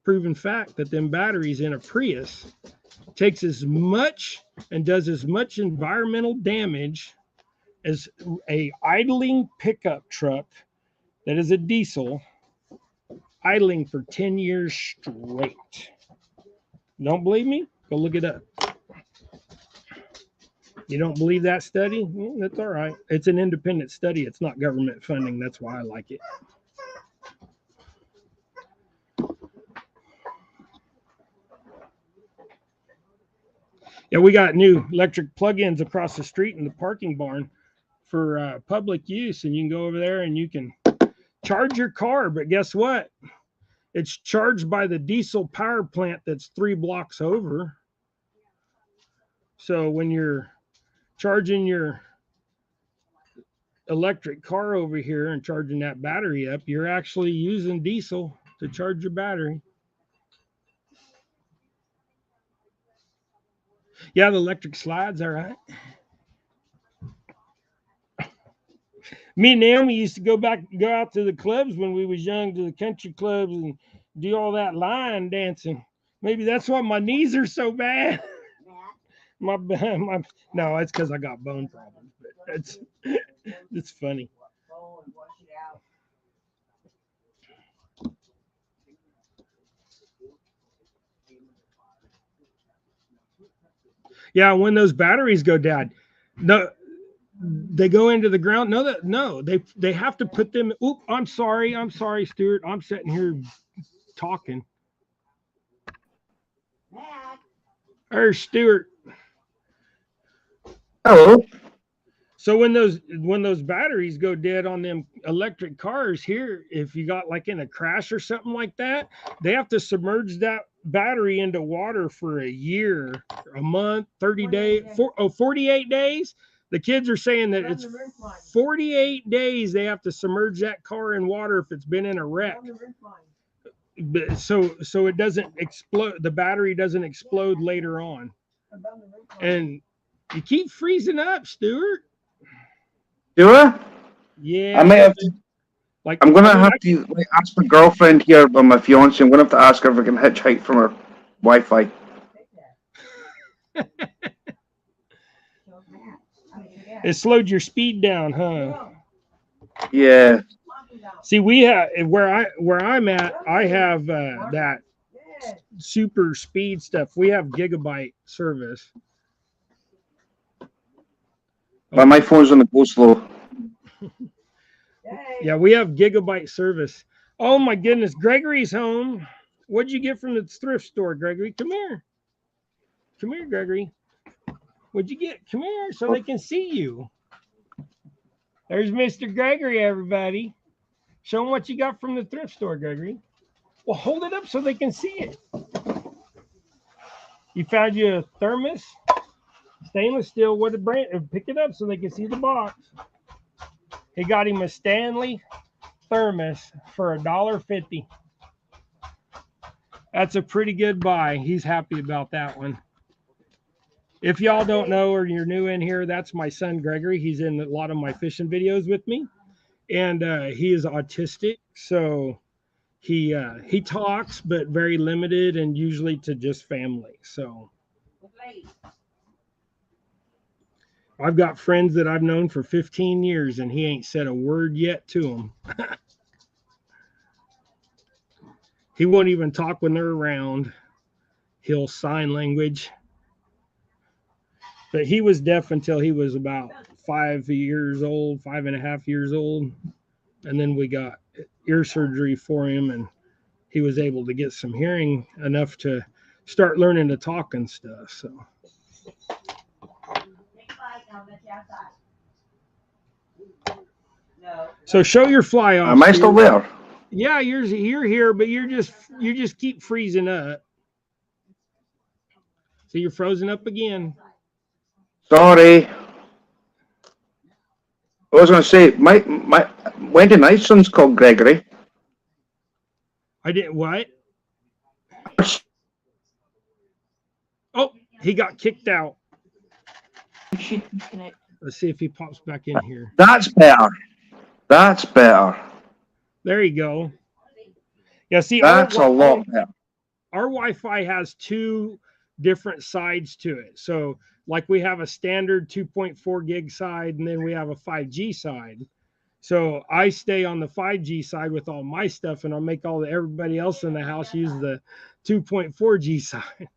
Proven fact that them batteries in a Prius takes as much and does as much environmental damage as a idling pickup truck that is a diesel idling for 10 years straight. Don't believe me? Go look it up. You don't believe that study? Well, that's all right. It's an independent study. It's not government funding. That's why I like it. Yeah, we got new electric plug-ins across the street in the parking barn for public use, and you can go over there and you can charge your car. But guess what? It's charged by the diesel power plant that's 3 blocks over. So when you're charging your electric car over here and charging that battery up, you're actually using diesel to charge your battery. Yeah, the electric slides, all right. Me and Naomi used to go out to the clubs when we was young, to the country clubs, and do all that line dancing. Maybe that's why my knees are so bad. my no, it's because I got bone problems. But it's funny. Yeah, when those batteries go down, no, they go into the ground. No, they have to put them. Oop, I'm sorry, Stuart. I'm sitting here talking. There's Stuart. Hello. So when those batteries go dead on them electric cars here, if you got like in a crash or something like that, they have to submerge that battery into water for a year, a month, 30 days, 48 days. The kids are saying that it's 48 days they have to submerge that car in water if it's been in a wreck. But so it doesn't explode, the battery doesn't explode later on. And you keep freezing up, Stuart. Do I? Yeah. I may have to. Like, I'm gonna have to ask my girlfriend here, or my fiance. I'm gonna have to ask her if I can hitchhike from her Wi-Fi. It slowed your speed down, huh? Yeah. See, we have where I'm at. I have that super speed stuff. We have gigabyte service. But my phone's on the go slow. Yeah, we have gigabyte service. Oh my goodness, Gregory's home. What'd you get from the thrift store, Gregory? Come here. Come here, Gregory. What'd you get? Come here so they can see you. There's Mr. Gregory, everybody. Show them what you got from the thrift store, Gregory. Well, hold it up so they can see it. You found you a thermos, stainless steel. What a brand! Pick it up so they can see the box. He got him a Stanley thermos for $1.50. That's a pretty good buy. He's happy about that one. If y'all don't know or you're new in here, that's my son Gregory. He's in a lot of my fishing videos with me, and he is autistic, so he talks, but very limited, and usually to just family. So I've got friends that I've known for 15 years, and he ain't said a word yet to them. He won't even talk when they're around. He'll sign language. But he was deaf until he was about 5 years old, 5.5 years old. And then we got ear surgery for him, and he was able to get some hearing enough to start learning to talk and stuff. So show your fly off. Am I still there? Yeah, you're here, but you just keep freezing up. So you're frozen up again. Sorry. I was going to say, my Wendy Knight's son's called Gregory. I didn't what? Oh, he got kicked out. Let's see if he pops back in here. That's better. That's better. There you go. Yeah, see, that's a lot better. Our Wi-Fi has two different sides to it. So, like we have a standard 2.4 gig side, and then we have a 5G side. So I stay on the 5G side with all my stuff, and I'll make everybody else in the house use the 2.4G side.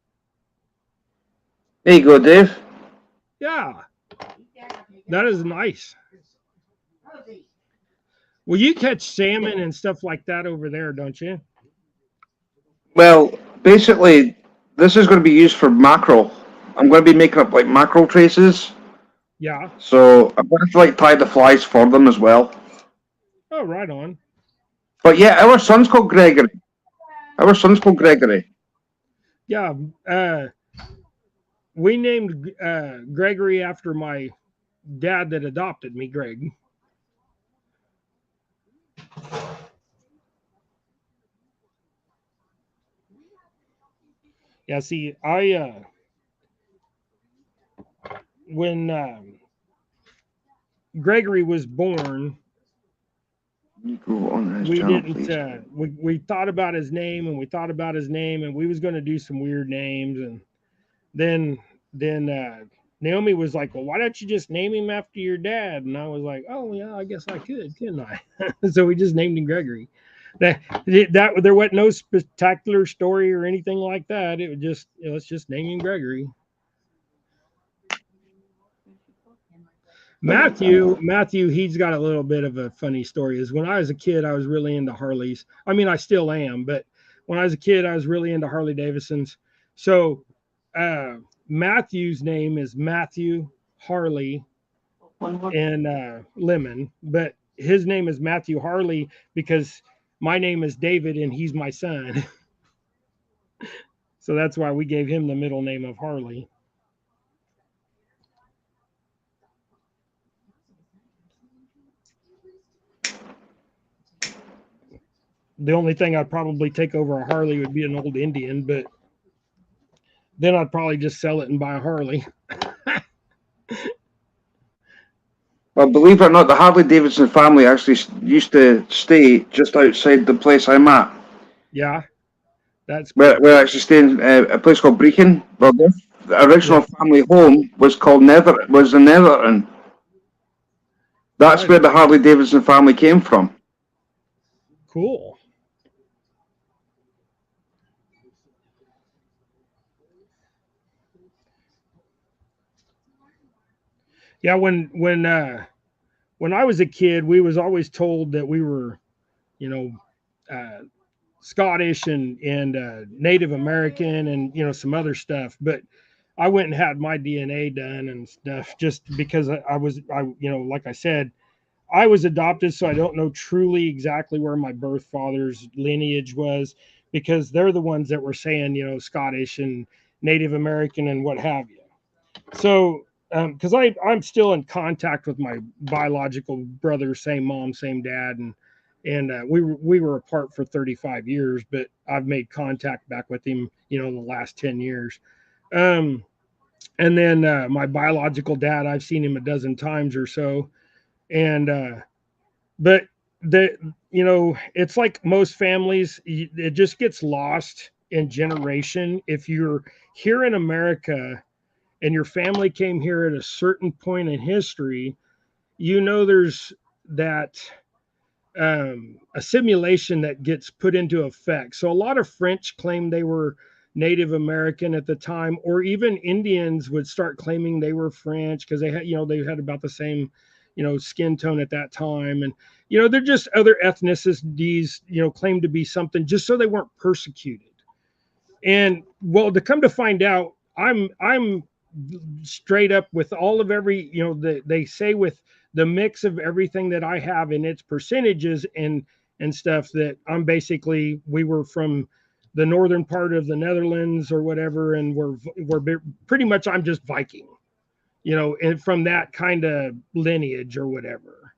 There you go, Dave. Yeah, that is nice. Well, you catch salmon and stuff like that over there, don't you? Well, basically, this is going to be used for mackerel. I'm going to be making up like mackerel traces. Yeah. So I'm going to tie the flies for them as well. Oh, right on. But yeah, our son's called Gregory. Yeah. We named Gregory after my dad that adopted me, Greg. Yeah, see, when Gregory was born, we didn't. We thought about his name, and we was going to do some weird names, and then Naomi was like, "Well, why don't you just name him after your dad?" And I was like, "Oh yeah, I guess I could, couldn't I?" So we just named him Gregory. That there wasn't no spectacular story or anything like that. It was just, let's just name him Gregory. Matthew, he's got a little bit of a funny story. Is when I was a kid, I was really into Harleys. I mean, I still am, but when I was a kid, I was really into Harley Davidsons. So Matthew's name is Matthew Harley and Lemon, but his name is Matthew Harley because my name is David and he's my son. So that's why we gave him the middle name of Harley. The only thing I'd probably take over a Harley would be an old Indian, but then I'd probably just sell it and buy a Harley. Well, believe it or not, the Harley Davidson family actually used to stay just outside the place I'm at. Yeah, that's cool. We're actually staying at a place called Brechin. Well, the original family home was in Netherton. That's where the Harley Davidson family came from. Cool. Yeah, when I was a kid, we was always told that we were, Scottish and Native American and some other stuff. But I went and had my DNA done and stuff just because I was like I said, I was adopted, so I don't know truly exactly where my birth father's lineage was because they're the ones that were saying Scottish and Native American and what have you. So because I'm still in contact with my biological brother, same mom, same dad, and we were apart for 35 years, but I've made contact back with him, in the last 10 years. And then my biological dad, I've seen him a dozen times or so, and but it's like most families, it just gets lost in generation. If you're here in America and your family came here at a certain point in history, there's that assimilation that gets put into effect. So a lot of French claim they were Native American at the time, or even Indians would start claiming they were French because they had about the same, skin tone at that time. And, they're just other ethnicities, claim to be something just so they weren't persecuted. And well, to come to find out, I'm straight up with all of every, they say with the mix of everything that I have in its percentages and stuff, that I'm basically, we were from the northern part of the Netherlands or whatever, and we're pretty much, I'm just Viking, and from that kind of lineage or whatever.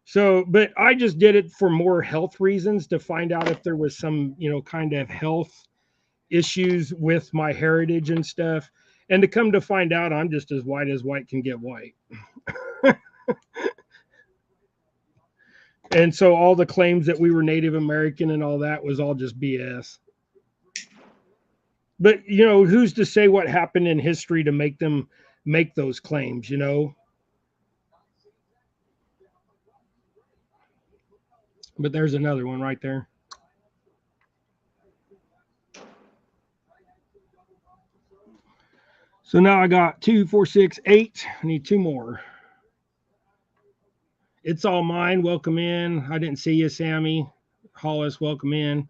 So, but I just did it for more health reasons, to find out if there was some, kind of health issues with my heritage and stuff. And to come to find out, I'm just as white can get white. And so all the claims that we were Native American and all that was all just BS. But, who's to say what happened in history to make them make those claims? But there's another one right there. So now I got 2, 4, 6, 8. I need 2 more. It's all mine. Welcome in. I didn't see you, Sammy. Hollis, welcome in.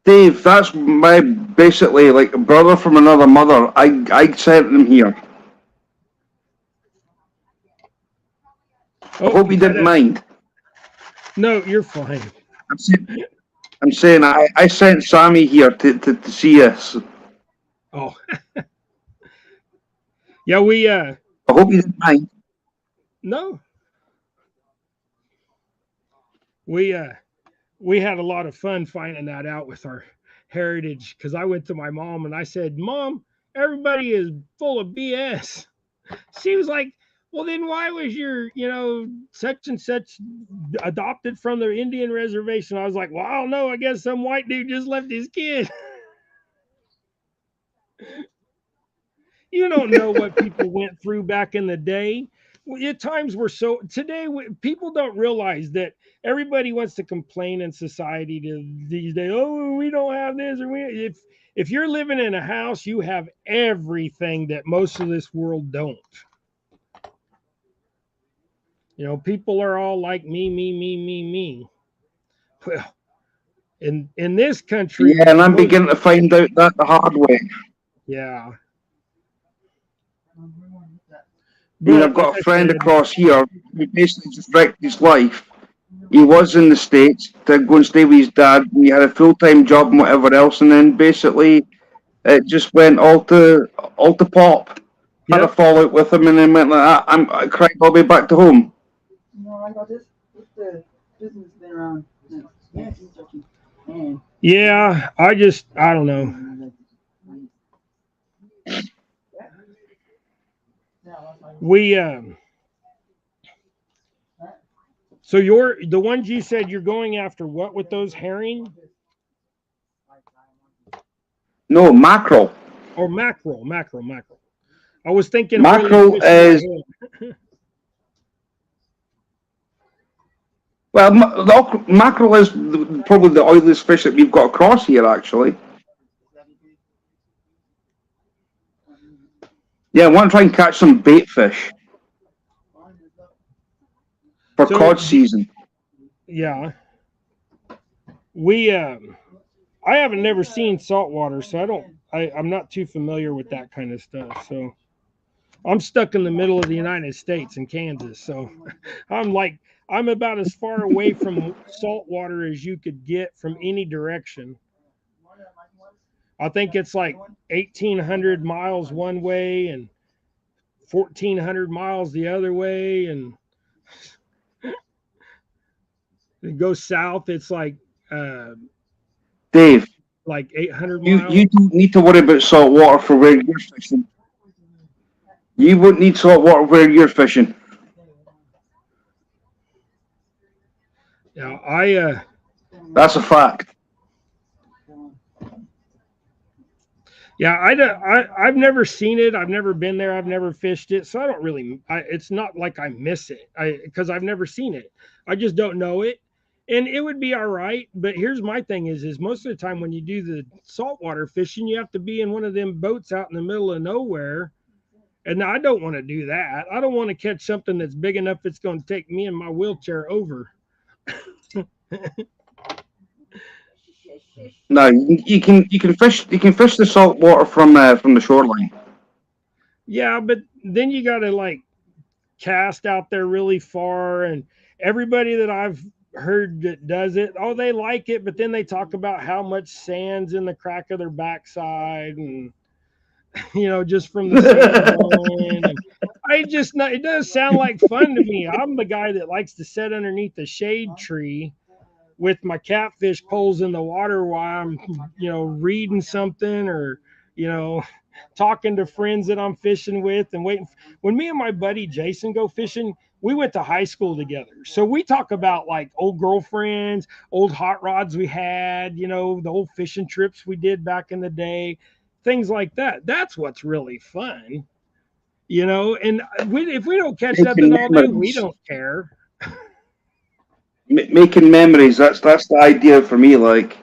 Dave, that's my basically like a brother from another mother. I sent him here. I hope you didn't mind. No, you're fine. I'm saying I sent Sammy here to see us. Oh. Yeah, we I hope you didn't mind. No. We had a lot of fun finding that out with our heritage, because I went to my mom and I said, "Mom, everybody is full of BS." She was like, "Well, then why was your, such and such adopted from the Indian reservation?" I was like, "Well, I don't know. I guess some white dude just left his kid." You don't know what people went through back in the day. At times were so today, people don't realize that everybody wants to complain in society these days. Oh, we don't have this, or if you're living in a house, you have everything that most of this world don't. People are all like me, me, me, me, me. Well, in this country, yeah, and I'm beginning to find out that the hard way. Yeah. But I've got like a friend across here who basically just wrecked his life. He was in the States to go and stay with his dad, and he had a full time job and whatever else, and then basically it just went all to pop. Had a fallout with him, and then went like that. I cried all the way back to home. Yeah, I don't know. We so you're the ones you said you're going after, what with those herring? No, mackerel. Or mackerel. I was thinking mackerel is well, mackerel is probably the oiliest fish that we've got across here, actually. Yeah, I want to try and catch some bait fish for cod season. Yeah. We I haven't never seen saltwater, so I'm not too familiar with that kind of stuff. So I'm stuck in the middle of the United States in Kansas, so I'm about as far away from saltwater as you could get from any direction. I think it's like 1,800 miles one way and 1,400 miles the other way, and it goes south. It's like Dave, like 800 miles. You don't need to worry about salt water for where you're fishing. You won't need salt water where you're fishing. Yeah, that's a fact. Yeah, I've never seen it. I've never been there. I've never fished it, so I don't really. It's not like I miss it, because I've never seen it. I just don't know it, and it would be all right. But here's my thing: is most of the time when you do the saltwater fishing, you have to be in one of them boats out in the middle of nowhere, and I don't want to do that. I don't want to catch something that's big enough it's going to take me and my wheelchair over. No, you can fish the salt water from the shoreline. Yeah, but then you got to like cast out there really far, and everybody that I've heard that does it, oh, they like it, but then they talk about how much sand's in the crack of their backside, and just from the sand blowing. And I just not, it does sound like fun to me. I'm the guy that likes to sit underneath the shade tree with my catfish poles in the water while I'm, reading something, or, you know, talking to friends that I'm fishing with and waiting. When me and my buddy Jason go fishing, we went to high school together. So we talk about like old girlfriends, old hot rods we had, the old fishing trips we did back in the day, things like that. That's what's really fun, and if we don't catch Making nothing all day, we memories. don't care. Making memories. That's the idea for me. Like,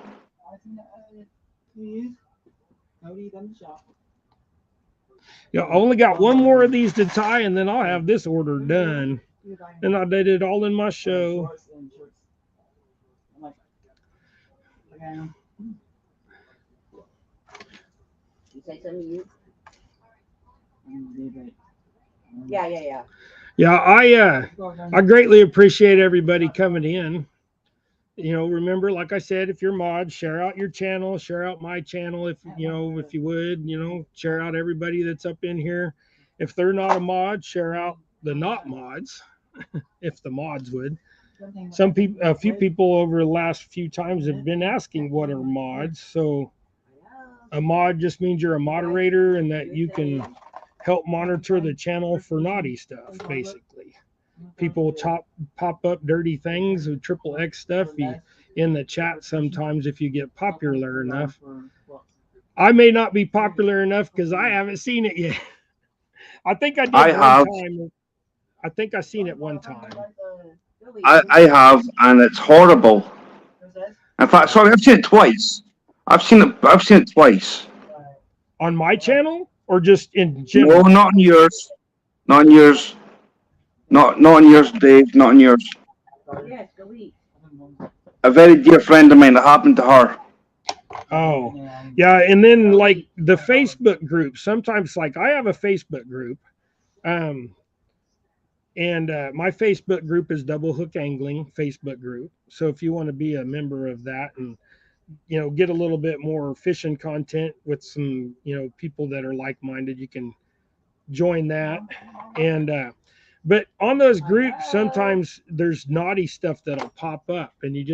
I only got one more of these to tie, and then I'll have this order done. And I did it all in my show. Yeah, I greatly appreciate everybody coming in. Remember, like I said, if you're mod, share out your channel, share out my channel, if you would, share out everybody that's up in here. If they're not a mod, share out the not mods, if the mods would. A few people over the last few times have been asking what are mods. So a mod just means you're a moderator and that you can help monitor the channel for naughty stuff, basically. People pop up dirty things with triple X stuff in the chat sometimes if you get popular enough. I may not be popular enough because I haven't seen it yet. I think I did I one have, time. I think I seen it one time. I have, and it's horrible. In fact, sorry, I've seen it twice. I've seen it twice. On my channel or just in No, general? not on yours. Not on yours. Not on yours, Dave. Not on yours. A very dear friend of mine. That happened to her. Oh, yeah. And then like the Facebook group, sometimes like I have a Facebook group. Um, and my Facebook group is Double Hook Angling Facebook group. So if you want to be a member of that and get a little bit more fishing content with some people that are like minded, you can join that. And but on those groups, sometimes there's naughty stuff that'll pop up, and you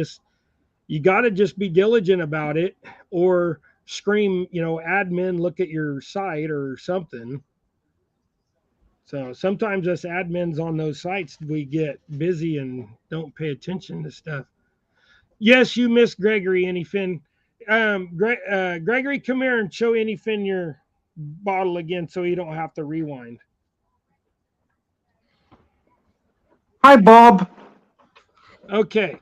got to just be diligent about it, or scream, admin, look at your site or something. So sometimes us admins on those sites, we get busy and don't pay attention to stuff. Yes, you missed Gregory, Anyfin. Gregory, come here and show Anyfin your bottle again so you don't have to rewind. Hi, Bob. Okay.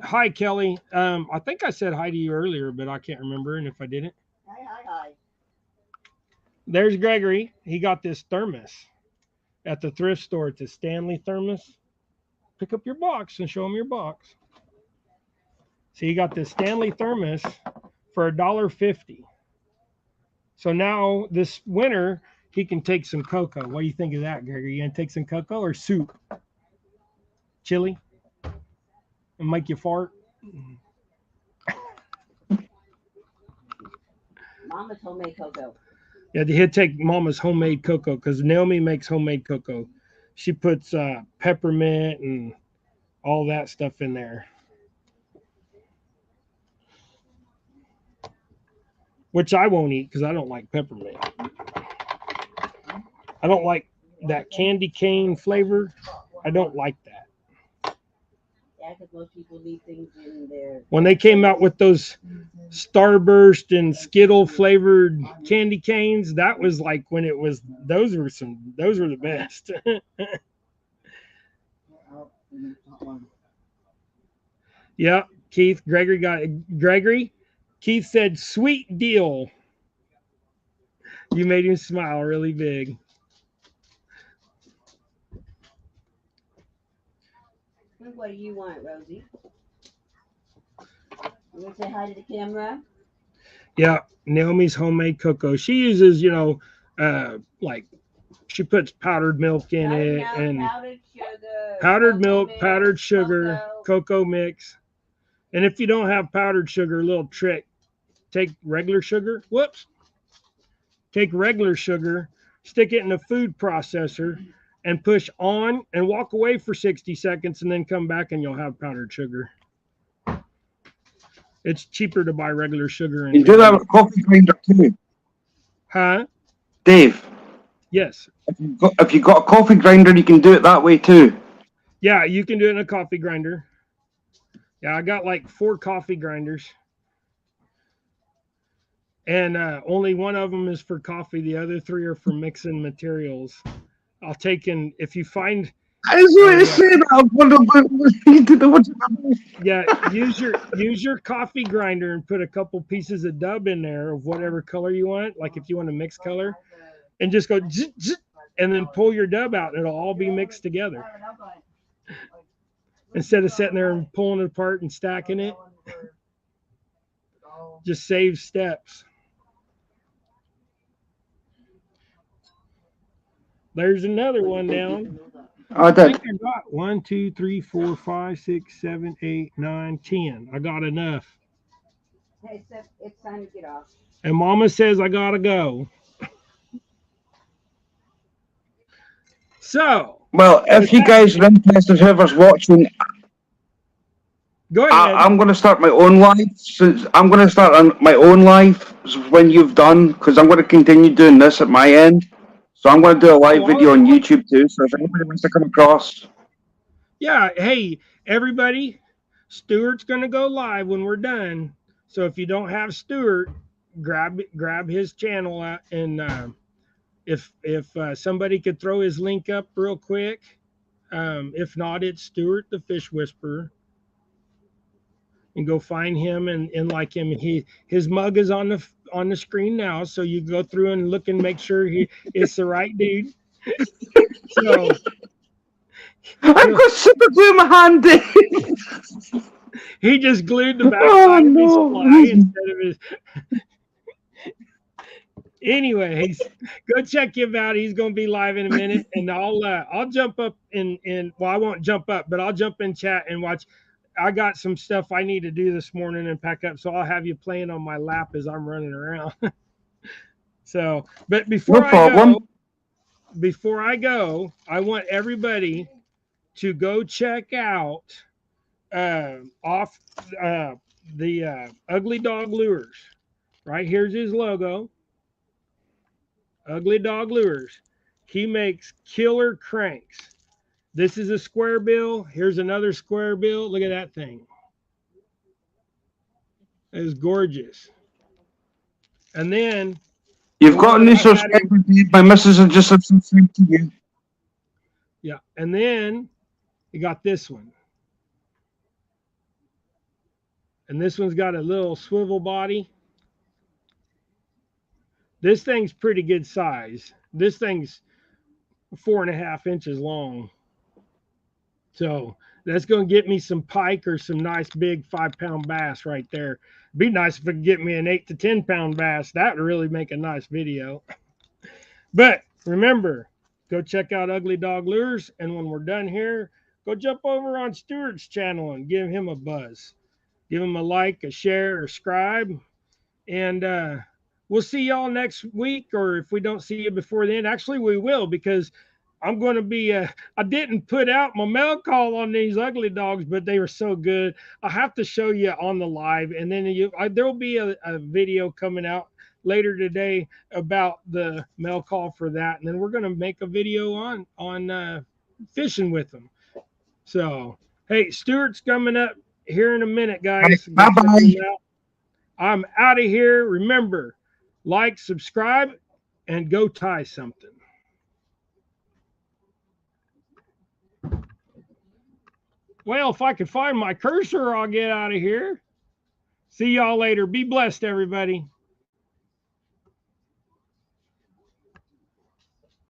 Hi, Kelly. I think I said hi to you earlier, but I can't remember. And if I didn't, there's Gregory. He got this thermos at the thrift store. It's a Stanley thermos. Pick up your box and show him your box. So you got this Stanley thermos for $1.50. So now this winter he can take some cocoa. What do you think of that, Gregory? You gonna take some cocoa or soup? Chili? And make you fart? Yeah, he'd take Mama's homemade cocoa because Naomi makes homemade cocoa. She puts peppermint and all that stuff in there, which I won't eat because I don't like peppermint. I don't like that candy cane flavor. I don't like that. When they came out with those Starburst and Skittle flavored candy canes, that was like when it was those were the best. Yeah, Keith, Gregory. Keith said, "Sweet deal." You made him smile really big. You want to say hi to the camera? Yeah, Naomi's homemade cocoa. She uses, like she puts powdered milk in it and powdered milk, powdered sugar, cocoa mix. And if you don't have powdered sugar, a little trick, take regular sugar. Whoops. Take regular sugar, stick it in a food processor, and push on and walk away for 60 seconds and then come back and you'll have powdered sugar. It's cheaper to buy regular sugar. And you do that with a coffee grinder too. Huh? Dave. Yes. If you've got a coffee grinder, you can do it that way too. Yeah, you can do it in a coffee grinder. Yeah, I got like 4 coffee grinders. And only one of them is for coffee. The other 3 are for mixing materials. I'll take in, if you find... I was going to say that. Yeah, use your coffee grinder and put a couple pieces of dub in there of whatever color you want. Like if you want to mix color, and just go zzz, zzz, and then pull your dub out, and it'll all be mixed together. Instead of sitting there and pulling it apart and stacking it, just save steps. There's another one down. I think I got 1, 2, 3, 4, 5, 6, 7, 8, 9, 10. I got enough. Hey, it's time to get off. And Mama says I gotta go. So. Well, if you guys are interested, whoever's watching, go ahead. I'm going to start my own live. I'm going to start on my own live when you've done, because I'm going to continue doing this at my end. So I'm going to do a live video on YouTube too. So if anybody wants to come across. Yeah. Hey, everybody. Stuart's going to go live when we're done. So if you don't have Stuart, grab his channel out. And if somebody could throw his link up real quick. If not, it's Stuart the Fish Whisperer. And go find him and like him. His mug is on the screen now, so you go through and look and make sure it's the right dude. So I've got super glue in my hand, Dave. He just glued the backside of his fly instead of his. Anyways, go check him out. He's going to be live in a minute, and I'll jump up well, I won't jump up, but I'll jump in chat and watch. I got some stuff I need to do this morning and pack up, so I'll have you playing on my lap as I'm running around. So, but before I go, I want everybody to go check out the Ugly Dog Lures. Right here's his logo. Ugly Dog Lures. He makes killer cranks. This is a square bill. Here's another square bill. Look at that thing. It's gorgeous. And then you've got a new subscriber. My missus has just subscribed to you. Yeah, and then you got this one. And this one's got a little swivel body. This thing's pretty good size. This thing's 4.5 inches long. So that's going to get me some pike or some nice big 5-pound bass right there. Be nice if it could get me an 8 to 10-pound bass. That would really make a nice video. But remember, go check out Ugly Dog Lures. And when we're done here, go jump over on Stuart's channel and give him a buzz. Give him a like, a share, or subscribe. And we'll see y'all next week. Or if we don't see you before then, actually we will, because I'm going to be, I didn't put out my mail call on these ugly dogs, but they were so good. I have to show you on the live. And then there'll be a video coming out later today about the mail call for that. And then we're going to make a video on fishing with them. So, hey, Stuart's coming up here in a minute, guys. Bye-bye. I'm out of here. Remember, like, subscribe, and go tie something. Well, if I could find my cursor, I'll get out of here. See y'all later. Be blessed, everybody.